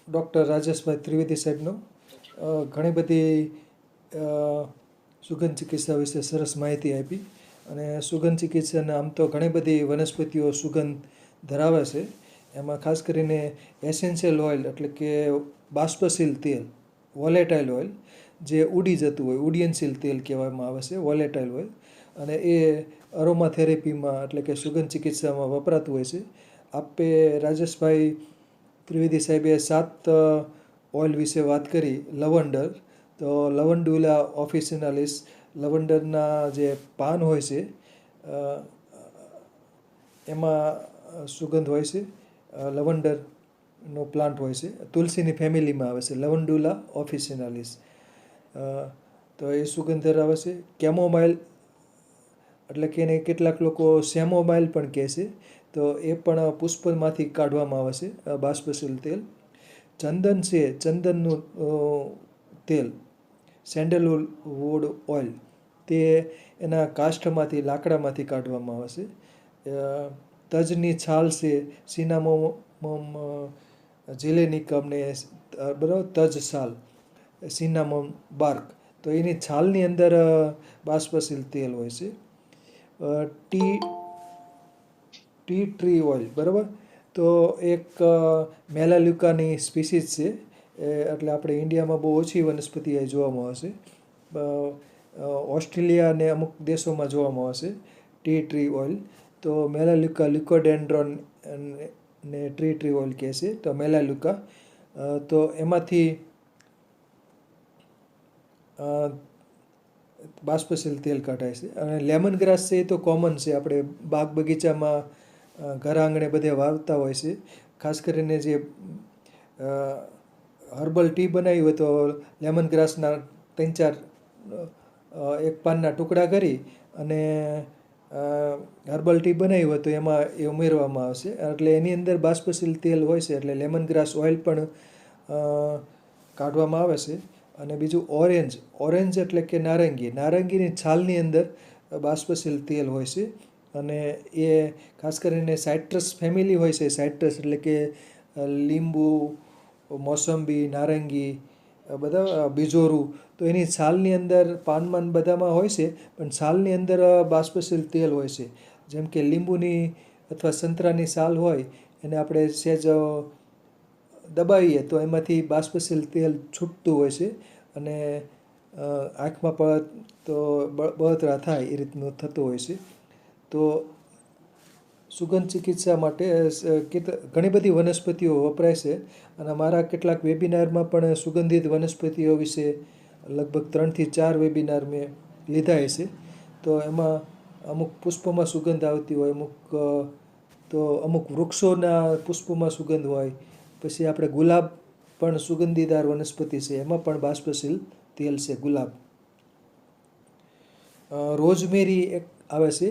Speaker 1: ડૉક્ટર રાજેશભાઈ ત્રિવેદી સાહેબનો. ઘણી બધી સુગંધ ચિકિત્સા વિશે સરસ માહિતી આપી. અને સુગંધ ચિકિત્સાના આમ તો ઘણી બધી વનસ્પતિઓ સુગંધ ધરાવે છે. એમાં ખાસ કરીને એસેન્શિયલ ઓઇલ એટલે કે બાષ્પશીલ તેલ, વોલેટાઇલ ઓઇલ જે ઉડી જતું હોય, ઉડ્ડયનશીલ તેલ કહેવામાં આવે છે, વોલેટાઇલ ઓઇલ. અને એ અરોમા થેરેપીમાં એટલે કે સુગંધ ચિકિત્સામાં વપરાતું હોય છે. આપે રાજેશભાઈ ત્રિવેદી સાહેબે 7 ઓઇલ વિશે વાત કરી. લવંડર, તો લવંડુલા ઓફિસિનાલિસ, લવંડરના જે પાન હોય છે એમાં સુગંધ હોય છે. લવંડરનો પ્લાન્ટ હોય છે, તુલસીની ફેમિલીમાં આવે છે, લવંડુલા ઓફિસિનાલિસ. તો એ સુગંધ ધરાવે છે. કેમોમાઇલ એટલે કે એને કેટલાક લોકો સેમોમાઇલ પણ કહે છે. તો એ પણ પુષ્પમાંથી કાઢવામાં આવે છે બાષ્પશીલ તેલ. ચંદન છે, ચંદનનું તેલ, સેન્ડલવુડ ઓઇલ, તે એના કાષ્ઠમાંથી, લાકડામાંથી કાઢવામાં આવે છે. તજની છાલ છે, સિનામોમ જેલેનિકમ ને બરાબર, તજ છાલ, સિનામોમ બાર્ક, તો એની છાલની અંદર બાષ્પશીલ તેલ હોય છે. ટી ટ્રી ઓઇલ, બરાબર, તો એક મેલાલ્યુકાની સ્પીસીસ છે. એટલે આપણે ઇન્ડિયામાં બહુ ઓછી વનસ્પતિ અહીં જોવામાં આવશે. ઓસ્ટ્રેલિયા અને અમુક દેશોમાં જોવામાં આવશે ટી ટ્રી ઓઇલ. તો મેલાલ્યુકા લ્યુકોડેન્ડ્રોન ને ટ્રી ઓઇલ કહે છે. તો મેલાલ્યુકા તો એમાંથી બાષ્પશીલ તેલ કાઢાય છે. અને લેમન ગ્રાસ છે એ તો કોમન છે, આપણે બાગ બગીચામાં ઘર આંગણે બધે વાવતા હોય છે. ખાસ કરીને જે હર્બલ ટી બનાવી હોય તો લેમન ગ્રાસના 3-4 એક પાનના ટુકડા કરી અને હર્બલ ટી બનાવી હોય તો એમાં એ ઉમેરવામાં આવશે, એટલે એની અંદર બાષ્પશીલ તેલ હોય છે, એટલે લેમન ગ્રાસ ઓઇલ પણ કાઢવામાં આવે છે. અને બીજું ઓરેન્જ એટલે કે નારંગીની છાલની અંદર બાષ્પશીલ તેલ હોય છે. અને એ ખાસ કરીને સાઇટ્રસ ફેમિલી હોય છે. સાઇટ્રસ એટલે કે લીંબુ, મોસંબી, નારંગી, બધા બીજોરું, તો એની છાલની અંદર પાનમાં બધામાં હોય છે, પણ છાલની અંદર બાષ્પશીલ તેલ હોય છે. જેમ કે લીંબુની અથવા સંતરાની છાલ હોય એને આપણે સહેજ દબાવીએ તો એમાંથી બાષ્પશીલ તેલ છૂટતું હોય છે અને આંખમાં પણ તો બળતરા થાય એ રીતનું થતું હોય છે. તો સુગંધ ચિકિત્સા માટે ઘણી બધી વનસ્પતિઓ વપરાય છે અને મારા કેટલાક વેબિનારમાં પણ સુગંધિત વનસ્પતિઓ વિશે લગભગ 3 થી 4 વેબિનાર મેં લીધા છે. તો એમાં અમુક પુષ્પમાં સુગંધ આવતી હોય, અમુક વૃક્ષોના પુષ્પોમાં સુગંધ હોય. પછી આપણે ગુલાબ પણ સુગંધીદાર વનસ્પતિ છે, એમાં પણ બાષ્પશીલ તેલ છે ગુલાબ. રોઝમેરી એક આવે છે,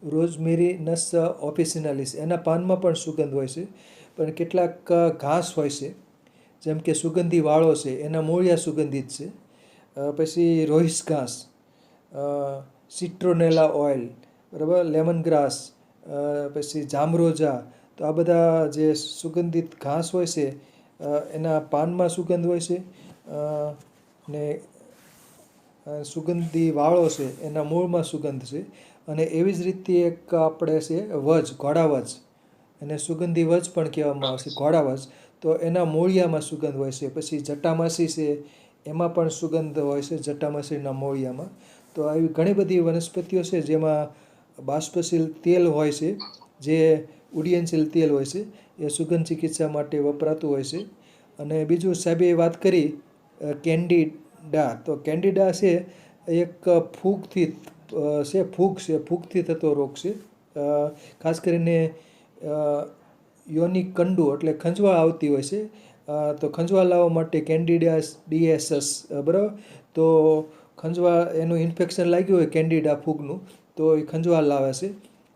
Speaker 1: રોઝમેરીનસ ઓફિસિનાલિસ, એના પાનમાં પણ સુગંધ હોય છે. પણ કેટલાક ઘાસ હોય છે જેમ કે સુગંધી વાળો છે એના મૂળિયા સુગંધિત છે. પછી રોહિસ ઘાસ, સિટ્રોનેલા ઓઇલ, બરાબર, લેમન ગ્રાસ, પછી જામરોજા, તો આ બધા જે સુગંધિત ઘાસ હોય છે એના પાનમાં સુગંધ હોય છે. ને સુગંધી વાળો છે એના મૂળમાં સુગંધ છે. અને એવી જ રીતે એક આપણે છે ઘોડાવજ, એને સુગંધી વજ પણ કહેવામાં આવે છે, ઘોડાવજ, તો એના મૂળિયામાં સુગંધ હોય છે. પછી જટામાસી છે એમાં પણ સુગંધ હોય છે, જટામાસીના મૂળિયામાં. તો આવી ઘણી બધી વનસ્પતિઓ છે જેમાં બાષ્પશીલ તેલ હોય છે, જે ઉડ્ડયનશીલ તેલ હોય છે, એ સુગંધ ચિકિત્સા માટે વપરાતું હોય છે. અને બીજું સાહેબે વાત કરી કેન્ડિડા, તો કેન્ડિડા છે એક ફૂગથી થતો રોગ છે. ખાસ કરીને યોનિક કંડુ એટલે ખંજવાળ આવતી હોય છે. તો ખંજવાળ લાવવા માટે કેન્ડિડા ડીએસસ, બરાબર, તો ખંજવાળ એનું ઇન્ફેક્શન લાગ્યું હોય કેન્ડિડા ફૂગનું તો એ ખંજવાળ લાવે છે.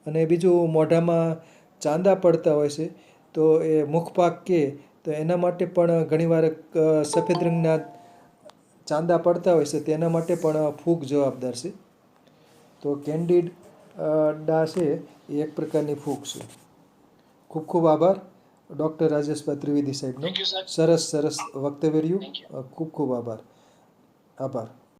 Speaker 1: અને બીજું મોઢામાં ચાંદા પડતા હોય છે તો એ મુખપાક કે તો એના માટે પણ ઘણીવાર સફેદ રંગના ચાંદા પડતા હોય છે, તેના માટે પણ ફૂગ જવાબદાર છે. તો કેન્ડિડા છે એ એક પ્રકારની ફૂગ છે. ખૂબ ખૂબ આભાર ડૉક્ટર રાજેશભાઈ ત્રિવેદી સાહેબનો.
Speaker 2: Thank you, sir.
Speaker 1: સરસ વક્તવ્ય રહ્યું. ખૂબ ખૂબ આભાર.